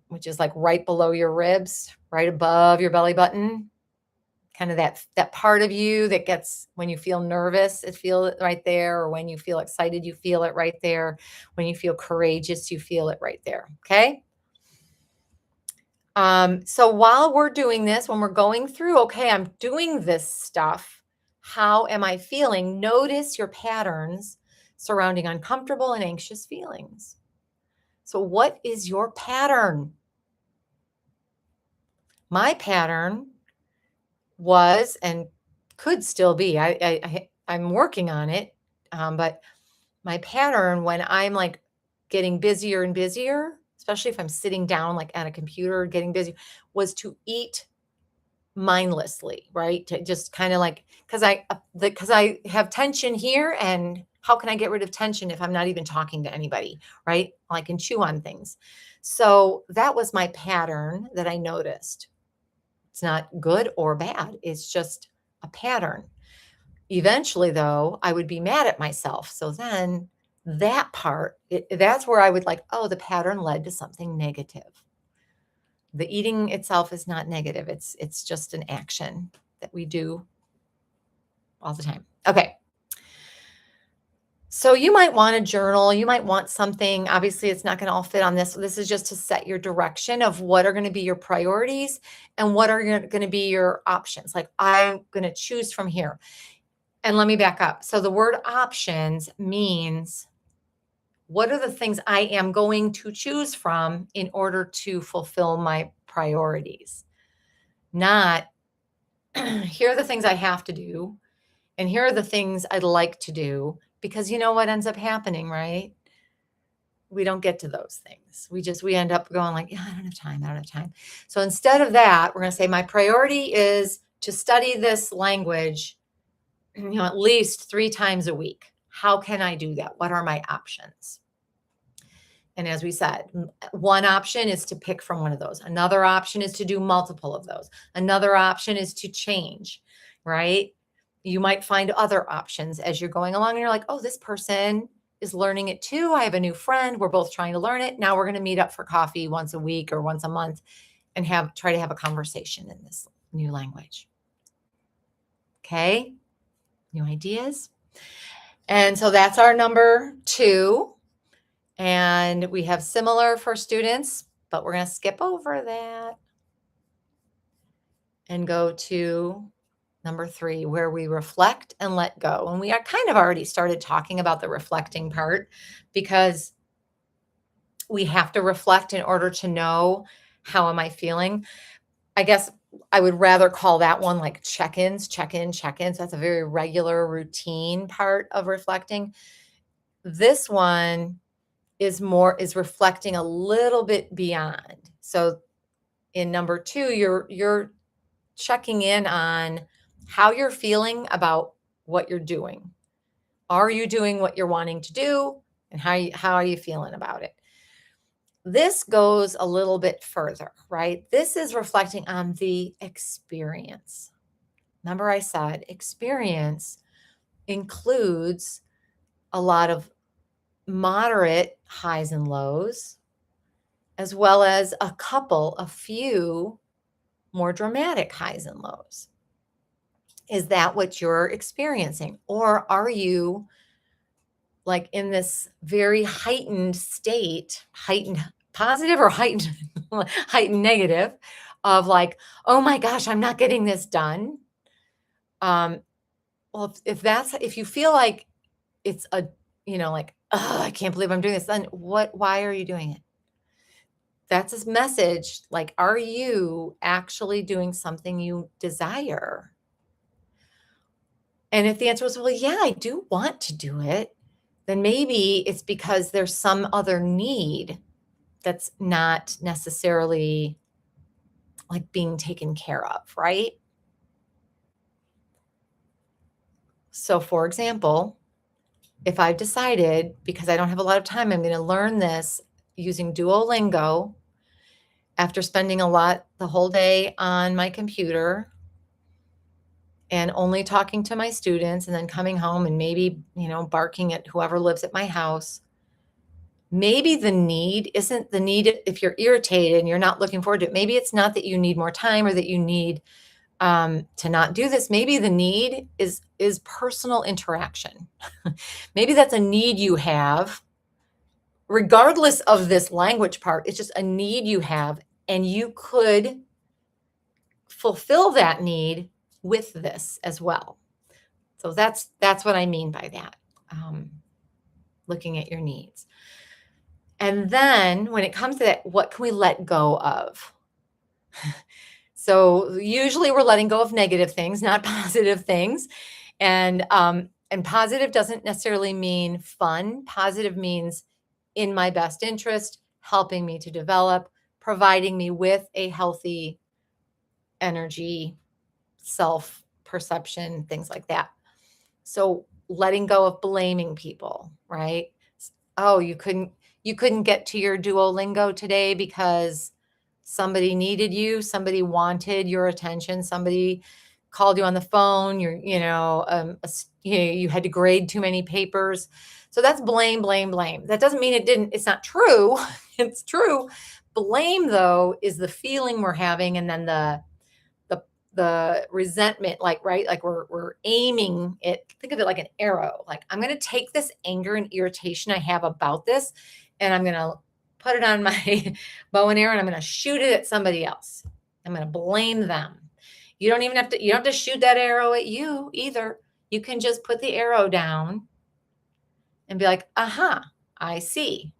which is right below your ribs, right above your belly button. Kind of that part of you that gets, when you feel nervous, it feel it right there. Or when you feel excited, you feel it right there. When you feel courageous, you feel it right there, okay? So while we're doing this, when we're going through, okay, I'm doing this stuff, how am I feeling? Notice your patterns surrounding uncomfortable and anxious feelings. So what is your pattern? My pattern was, and could still be, I'm working on it, but my pattern when I'm getting busier and busier, especially if I'm sitting down at a computer getting busy, was to eat mindlessly, right? To just kind of because I have tension here, and how can I get rid of tension if I'm not even talking to anybody, right? I can chew on things. So that was my pattern that I noticed. It's not good or bad. It's just a pattern. Eventually, though, I would be mad at myself. So then that part, that's where I would oh, the pattern led to something negative. The eating itself is not negative. It's just an action that we do all the time. Okay. So you might want a journal. You might want something. Obviously, it's not going to all fit on this. This is just to set your direction of what are going to be your priorities and what are going to be your options. I'm going to choose from here. And let me back up. So the word options means what are the things I am going to choose from in order to fulfill my priorities? Not here are the things I have to do, and here are the things I'd like to do, because you know what ends up happening, right? we don't get to those things. We end up going like, yeah, I don't have time. I don't have time. So instead of that, we're going to say my priority is to study this language, at least 3 times a week. How can I do that? What are my options? And as we said, one option is to pick from one of those. Another option is to do multiple of those. Another option is to change, right? You might find other options as you're going along and you're like, oh, this person is learning it too. I have a new friend. We're both trying to learn it. Now we're going to meet up for coffee once a week or once a month and try to have a conversation in this new language. Okay? New ideas? And so that's our number 2. And we have similar for students, but we're going to skip over that and go to number 3, where we reflect and let go. And we are kind of already started talking about the reflecting part, because we have to reflect in order to know how am I feeling. I guess I would rather call that one like check-ins, check-in, check-ins. That's a very regular routine part of reflecting. This one is reflecting a little bit beyond. So in number 2, you're checking in on how you're feeling about what you're doing. Are you doing what you're wanting to do? And how are you feeling about it? This goes a little bit further, right? This is reflecting on the experience. Remember I said experience includes a lot of moderate highs and lows, as well as a few more dramatic highs and lows. Is that what you're experiencing? Or are you like in this very heightened state, heightened positive or heightened, heightened negative of like, oh my gosh, I'm not getting this done. Well, if you feel like it's like, oh, I can't believe I'm doing this, then why are you doing it? That's a message. Like, are you actually doing something you desire? And if the answer was, well, yeah, I do want to do it, then maybe it's because there's some other need that's not necessarily like being taken care of, right? So, for example, if I've decided, because I don't have a lot of time, I'm going to learn this using Duolingo after spending the whole day on my computer and only talking to my students and then coming home and maybe, barking at whoever lives at my house. Maybe the need isn't the need if you're irritated and you're not looking forward to it. Maybe it's not that you need more time or that you need to not do this. Maybe the need is personal interaction. Maybe that's a need you have, regardless of this language part. It's just a need you have, and you could fulfill that need with this as well. So that's what I mean by that. Looking at your needs. And then when it comes to that, what can we let go of? So usually we're letting go of negative things, not positive things. And positive doesn't necessarily mean fun. Positive means in my best interest, helping me to develop, providing me with a healthy energy, self-perception, things like that. So letting go of blaming people, right? Oh, you couldn't get to your Duolingo today because somebody needed you, somebody wanted your attention, somebody called you on the phone, you had to grade too many papers. So that's blame, blame, blame. That doesn't mean it's not true. It's true. Blame, though, is the feeling we're having, and then the resentment, right? Like we're aiming it. Think of it like an arrow. Like, I'm going to take this anger and irritation I have about this, and I'm going to put it on my bow and arrow, and I'm going to shoot it at somebody else. I'm going to blame them. You don't have to shoot that arrow at you either. You can just put the arrow down and be like, aha, I see.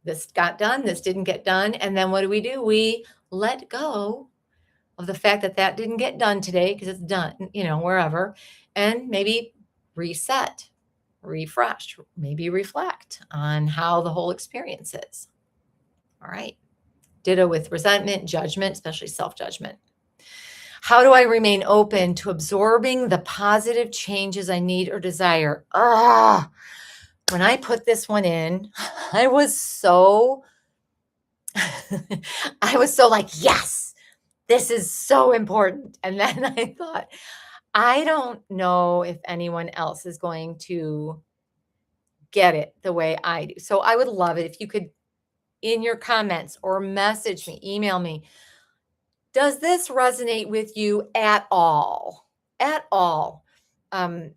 This got done. This didn't get done. And then what do? We let go of the fact that didn't get done today because it's done, wherever, and maybe reset. refresh, maybe reflect on how the whole experience is. All right. Ditto with resentment, judgment, especially self judgment. How do I remain open to absorbing the positive changes I need or desire? When I put this one in, I was so, I was so like, yes, this is so important. And then I thought, I don't know if anyone else is going to get it the way I do. So I would love it if you could, in your comments or message me, email me, does this resonate with you at all? At all? Um,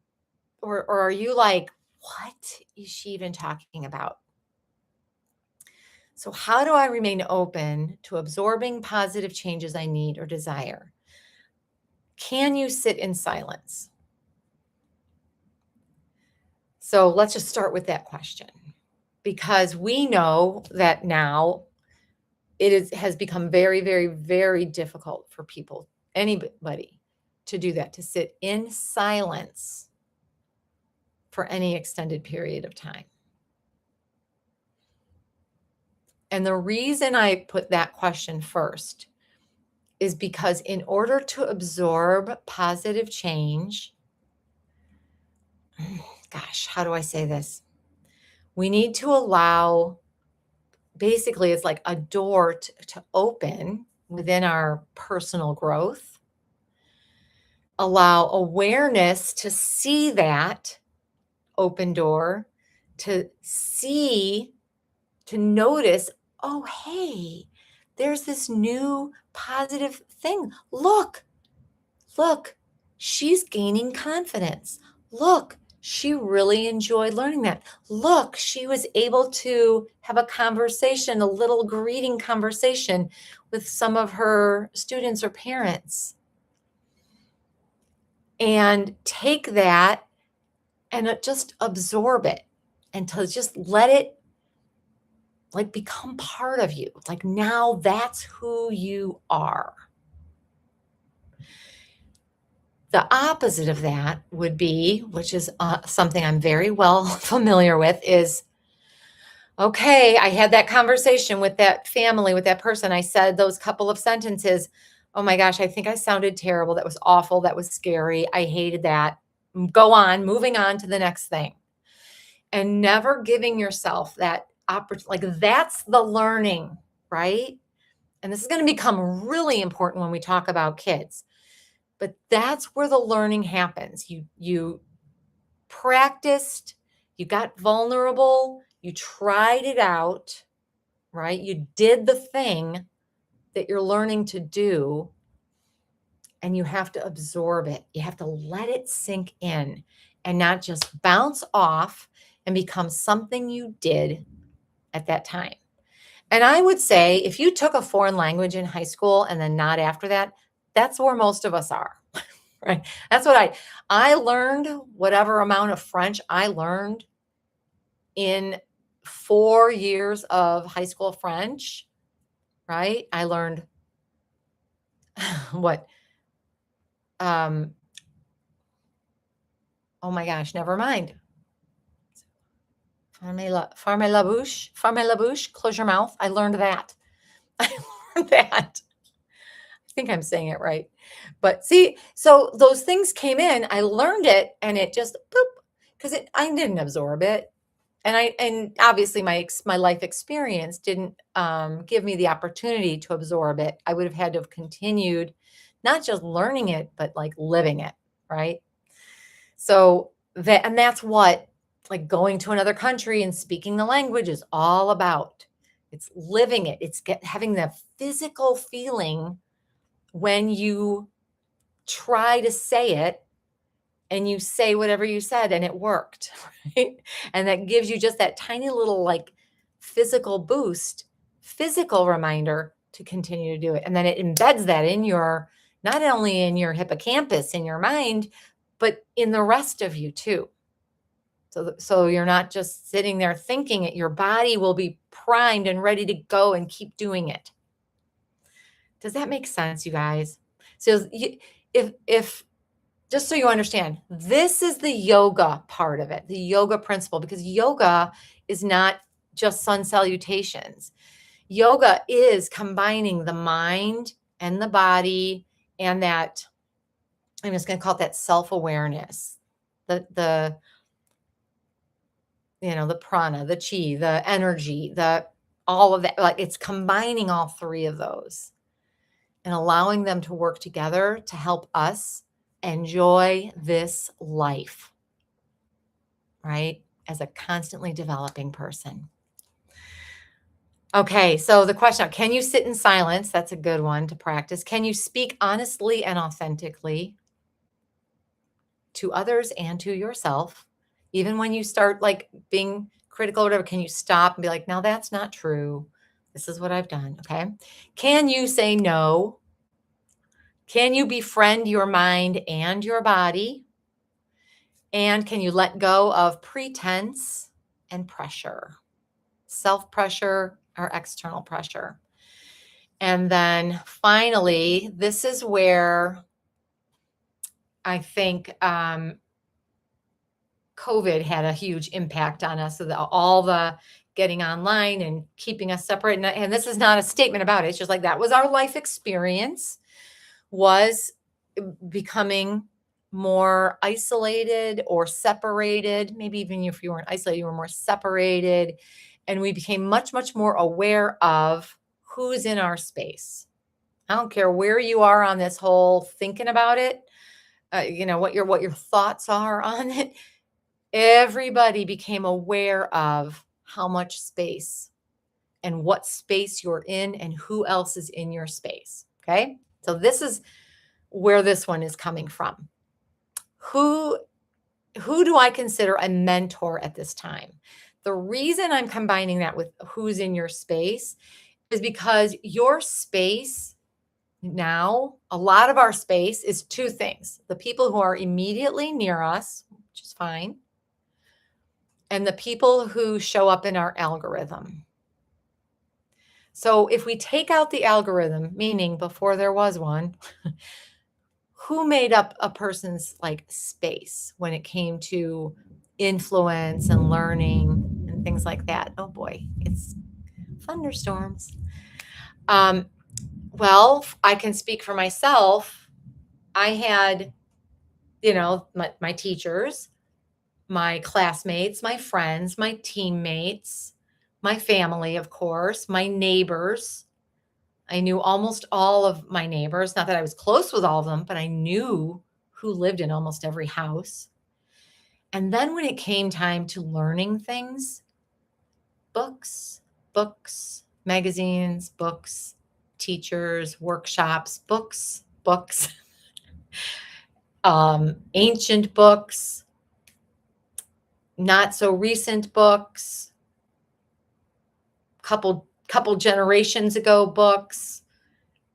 or are you like, what is she even talking about? So, how do I remain open to absorbing positive changes I need or desire? Can you sit in silence? So, let's just start with that question because we know that now has become very, very, very difficult for people, anybody, to do that, to sit in silence for any extended period of time. And the reason I put that question first is because in order to absorb positive change, gosh, how do I say this? We need to allow, basically, it's like a door to open within our personal growth, allow awareness to see that open door, to see, to notice, oh, hey, there's this new positive thing. Look, she's gaining confidence. Look, she really enjoyed learning that. Look, she was able to have a conversation, a little greeting conversation with some of her students or parents. And take that and just absorb it and to just let it like become part of you. Like now that's who you are. The opposite of that would be, which is something I'm very well familiar with, is okay, I had that conversation with that family, with that person. I said those couple of sentences. Oh my gosh, I think I sounded terrible. That was awful. That was scary. I hated that. Go on, moving on to the next thing. And never giving yourself that opportunity. Like that's the learning, right? And this is going to become really important when we talk about kids. But that's where the learning happens. You practiced, you got vulnerable, you tried it out, right? You did the thing that you're learning to do, and you have to absorb it. You have to let it sink in and not just bounce off and become something you did at that time. And I would say if you took a foreign language in high school and then not after that, that's where most of us are. Right. That's what I learned whatever amount of French I learned in 4 years of high school French, right? I learned what um oh my gosh, never mind. Ferme la bouche, close your mouth. I learned that. I learned that. I think I'm saying it right. But see, so those things came in, I learned it and it just boop, because I didn't absorb it. And obviously my life experience didn't give me the opportunity to absorb it. I would have had to have continued not just learning it, but like living it, right? So that's what like going to another country and speaking the language is all about. It's living it. It's having that physical feeling when you try to say it and you say whatever you said and it worked, right? And that gives you just that tiny little like physical boost, physical reminder to continue to do it. And then it embeds that in your, not only in your hippocampus, in your mind, but in the rest of you too. So you're not just sitting there thinking it, your body will be primed and ready to go and keep doing it. Does that make sense, you guys? So if just so you understand, this is the yoga part of it, the yoga principle, because yoga is not just sun salutations. Yoga is combining the mind and the body and that, I'm just going to call it that self-awareness, the the prana, the chi, the energy, all of that. Like, it's combining all three of those and allowing them to work together to help us enjoy this life, right? As a constantly developing person. Okay, so the question, can you sit in silence? That's a good one to practice. Can you speak honestly and authentically to others and to yourself? Even when you start like being critical or whatever, can you stop and be like, no, that's not true. This is what I've done. Okay. Can you say no? Can you befriend your mind and your body? And can you let go of pretense and pressure, self pressure or external pressure? And then finally, this is where I think COVID had a huge impact on us. So all the getting online and keeping us separate. And this is not a statement about it. It's just like that was our life experience, was becoming more isolated or separated. Maybe even if you weren't isolated, you were more separated. And we became much, much more aware of who's in our space. I don't care where you are on this whole thinking about it, what your thoughts are on it. Everybody became aware of how much space and what space you're in and who else is in your space. Okay. So this is where this one is coming from. Who do I consider a mentor at this time? The reason I'm combining that with who's in your space is because your space now, a lot of our space is two things: the people who are immediately near us, which is fine, and the people who show up in our algorithm. So if we take out the algorithm, meaning before there was one, who made up a person's like space when it came to influence and learning and things like that? Oh boy, it's thunderstorms. Well, I can speak for myself. I had, my teachers, my classmates, my friends, my teammates, my family, of course, my neighbors. I knew almost all of my neighbors. Not that I was close with all of them, but I knew who lived in almost every house. And then when it came time to learning things, books, magazines, books, teachers, workshops, books, ancient books, not so recent books, couple generations ago books,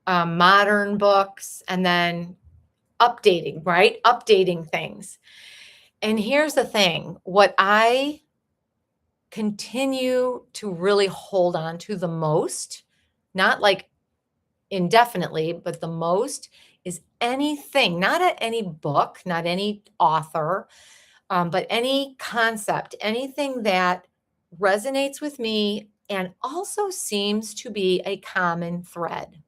modern books, and then updating, right? Updating things. And here's the thing, what I continue to really hold on to the most, not like indefinitely, but the most, is anything, any book, not any author, but any concept, anything that resonates with me and also seems to be a common thread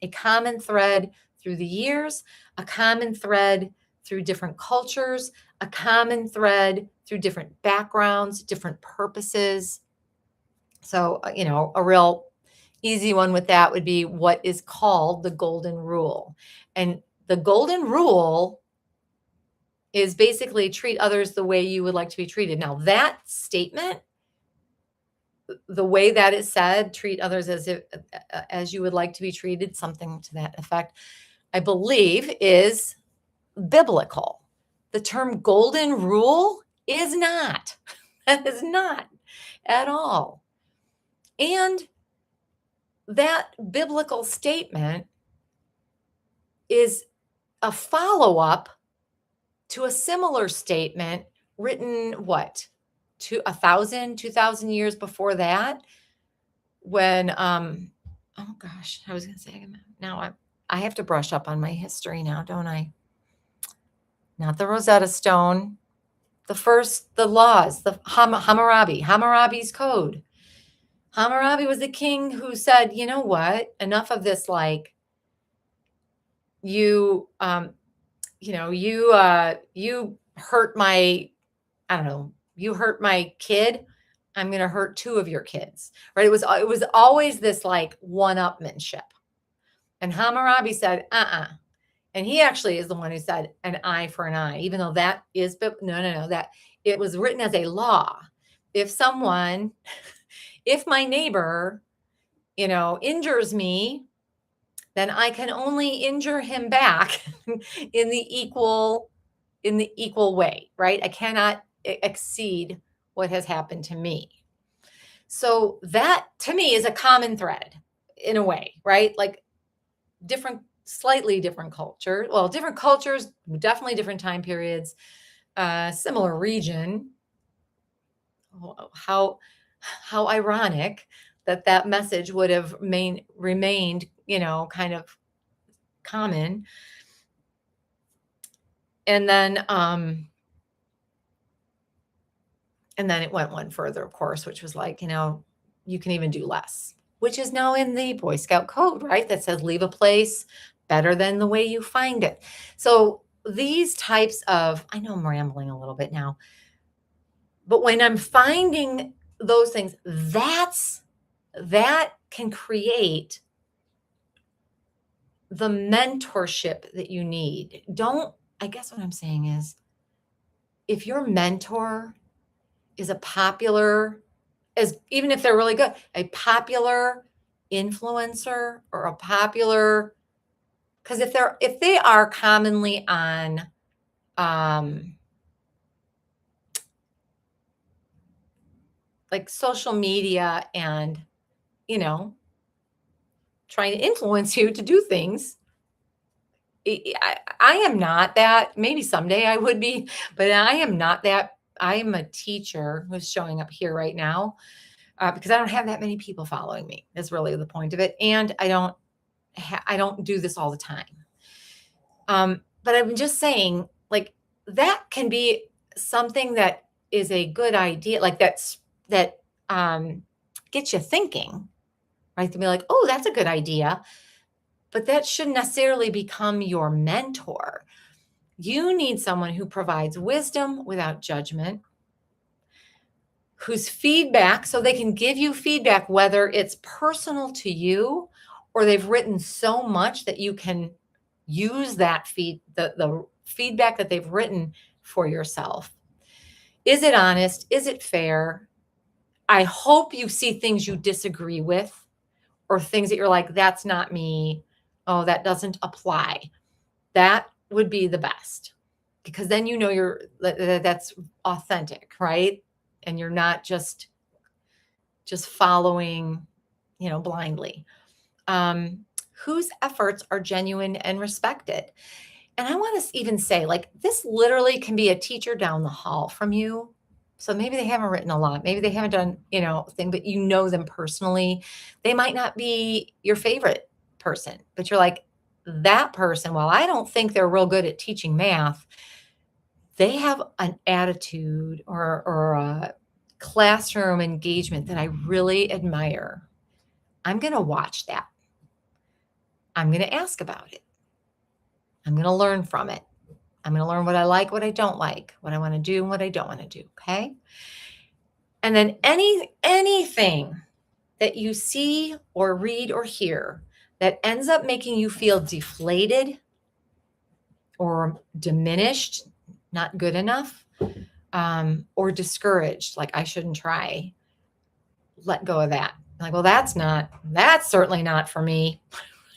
through the years, a common thread through different cultures, a common thread through different backgrounds, different purposes. So, a real easy one with that would be what is called the golden rule. And the golden rule is basically treat others the way you would like to be treated. Now, that statement, the way that is said, treat others as you would like to be treated, something to that effect, I believe is biblical. The term golden rule is not. That is not at all. And that biblical statement is a follow-up to a similar statement written, 2,000 years before that, when oh gosh, I was gonna say, now I have to brush up on my history now, don't I? not the Rosetta Stone, the laws, the Hammurabi's code. Hammurabi was the king who said, you know what, enough of this, like, you, you hurt my, I don't know, you hurt my kid, I'm going to hurt two of your kids, right? It was always this like one-upmanship. And Hammurabi said, and he actually is the one who said an eye for an eye, even though that is, but no, that it was written as a law. If my neighbor, injures me, then I can only injure him back in the equal way, right? I cannot exceed what has happened to me. So that to me is a common thread in a way, right? Like slightly different culture. Well, different cultures, definitely different time periods, similar region. How ironic that message would have remained, kind of common. And then it went one further, of course, which was like, you can even do less, which is now in the Boy Scout code, right? That says leave a place better than the way you find it. So these types of, I know I'm rambling a little bit now, but when I'm finding those things, that can create the mentorship that you need. I guess what I'm saying is, if your mentor is even if they're really good, a popular influencer or a popular, because if they are commonly on like social media and trying to influence you to do things, I am not that. Maybe someday I would be, but I am not that. I am a teacher who's showing up here right now because I don't have that many people following me. Is really the point of it, and I don't do this all the time. But I'm just saying, like, that can be something that is a good idea, like that gets you thinking, right? To be like, oh, that's a good idea. But that shouldn't necessarily become your mentor. You need someone who provides wisdom without judgment, whose feedback, so they can give you feedback, whether it's personal to you or they've written so much that you can use that the feedback that they've written for yourself. Is it honest? Is it fair? I hope you see things you disagree with or things that you're like, that's not me. Oh, that doesn't apply. That would be the best, because then that's authentic, right? And you're not just following, blindly. Whose efforts are genuine and respected. And I want to even say, like, this literally can be a teacher down the hall from you. So maybe they haven't written a lot. Maybe they haven't done, thing, but you know them personally. They might not be your favorite person, but you're like, that person, while I don't think they're real good at teaching math, they have an attitude or a classroom engagement that I really admire. I'm going to watch that. I'm going to ask about it. I'm going to learn from it. I'm going to learn what I like, what I don't like, what I want to do, and what I don't want to do. Okay. And then anything that you see or read or hear that ends up making you feel deflated or diminished, not good enough, or discouraged, like I shouldn't try, let go of that. Like, well, that's certainly not for me.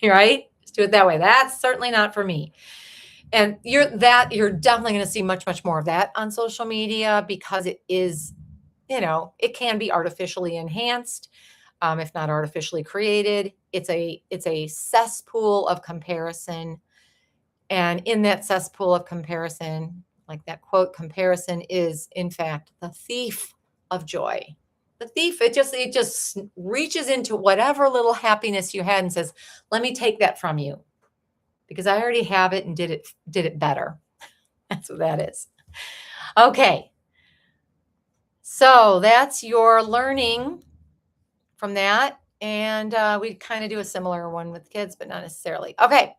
Right? Let's do it that way. That's certainly not for me. And you're definitely going to see much, much more of that on social media, because it is, it can be artificially enhanced, if not artificially created. It's a cesspool of comparison. And in that cesspool of comparison, like that quote, comparison is in fact the thief of joy. The thief, it just reaches into whatever little happiness you had and says, let me take that from you, because I already have it and did it better. That's what that is. Okay. So that's your learning from that. And we kind of do a similar one with kids, but not necessarily. Okay.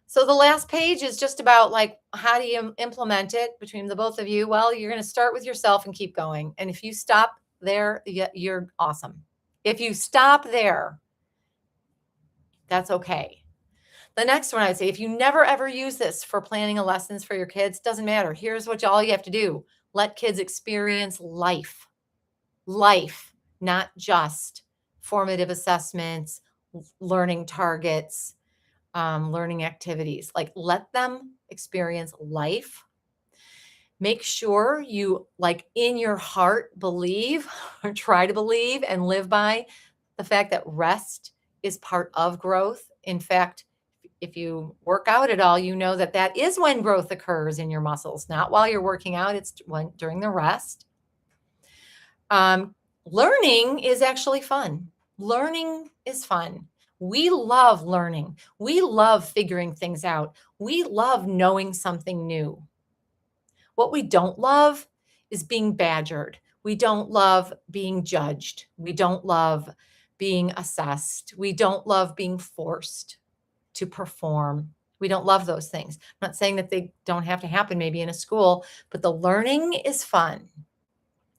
So the last page is just about like, how do you implement it between the both of you? Well, you're going to start with yourself and keep going. And if you stop there, you're awesome. If you stop there, that's okay. The next one, I would say, if you never ever use this for planning a lessons for your kids, doesn't matter. Here's what all you have to do. Let kids experience life, not just formative assessments, learning targets, learning activities. Like, let them experience life. Make sure you, like, in your heart, believe or try to believe and live by the fact that rest is part of growth. In fact, if you work out at all, you know that that is when growth occurs in your muscles, not while you're working out. It's during the rest. Learning is actually fun. Learning is fun. We love learning. We love figuring things out. We love knowing something new. What we don't love is being badgered. We don't love being judged. We don't love being assessed. We don't love being forced to perform. We don't love those things. I'm not saying that they don't have to happen maybe in a school, but the learning is fun.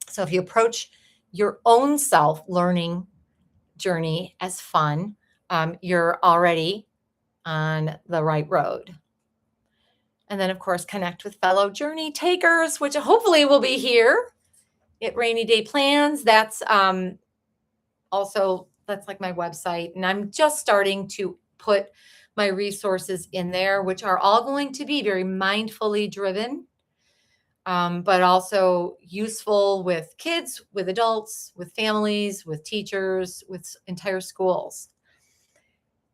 So if you approach your own self learning journey as fun, you're already on the right road. And then, of course, connect with fellow journey takers, which hopefully will be here at Rainy Day Plans. That's also, that's like my website. And I'm just starting to put my resources in there, which are all going to be very mindfully driven, but also useful with kids, with adults, with families, with teachers, with entire schools.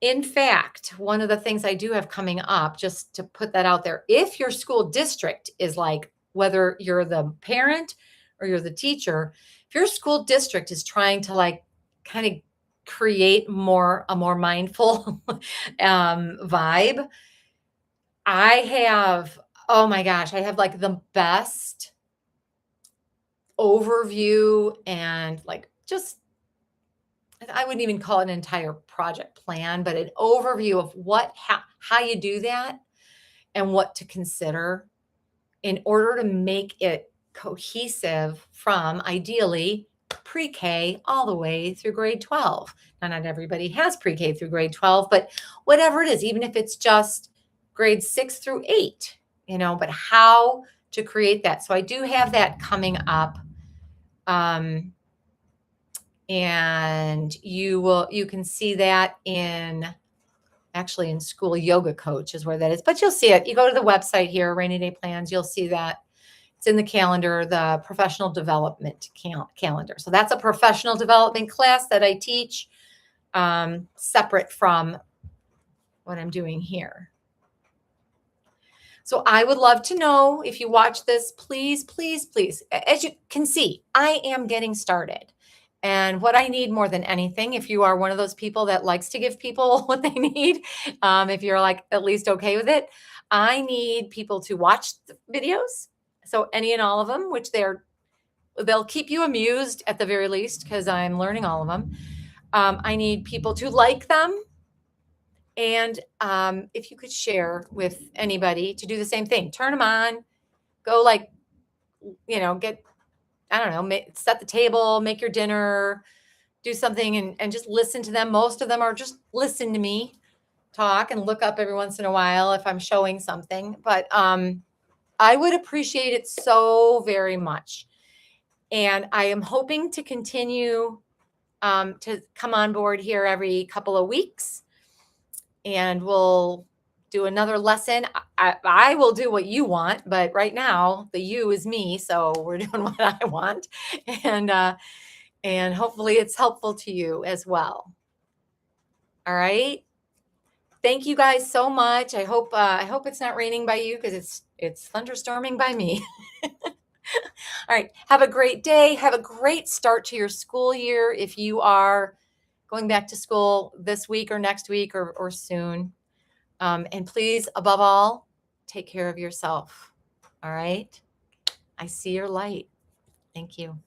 In fact, one of the things I do have coming up, just to put that out there, if your school district is like, whether you're the parent or you're the teacher, if your school district is trying to like kind of create a more mindful vibe, I have, oh my gosh, I have like the best overview and like just, I wouldn't even call it an entire project plan, but an overview of how you do that and what to consider in order to make it cohesive from ideally pre-K all the way through grade 12. Now, not everybody has pre-K through grade 12, but whatever it is, even if it's just grade 6 through 8, but how to create that. So I do have that coming up. And you can see that in School Yoga Coach is where that is, but you'll see it. You go to the website here, Rainy Day Plans, you'll see that it's in the calendar, the professional development calendar. So that's a professional development class that I teach, separate from what I'm doing here. So I would love to know, if you watch this, please, please, please, as you can see, I am getting started. And what I need more than anything, if you are one of those people that likes to give people what they need, if you're like at least okay with it, I need people to watch the videos. So any and all of them, which they'll keep you amused at the very least, because I'm learning all of them. I need people to like them. And if you could share with anybody to do the same thing, turn them on, go like, get, I don't know, set the table, make your dinner, do something and just listen to them. Most of them are just listen to me talk and look up every once in a while if I'm showing something. But I would appreciate it so very much. And I am hoping to continue to come on board here every couple of weeks. And we'll do another lesson. I will do what you want, but right now the you is me. So we're doing what I want. And hopefully it's helpful to you as well. All right. Thank you guys so much. I hope it's not raining by you, because it's thunderstorming by me. All right. Have a great day. Have a great start to your school year if you are going back to school this week or next week or soon. And please, above all, take care of yourself. All right. I see your light. Thank you.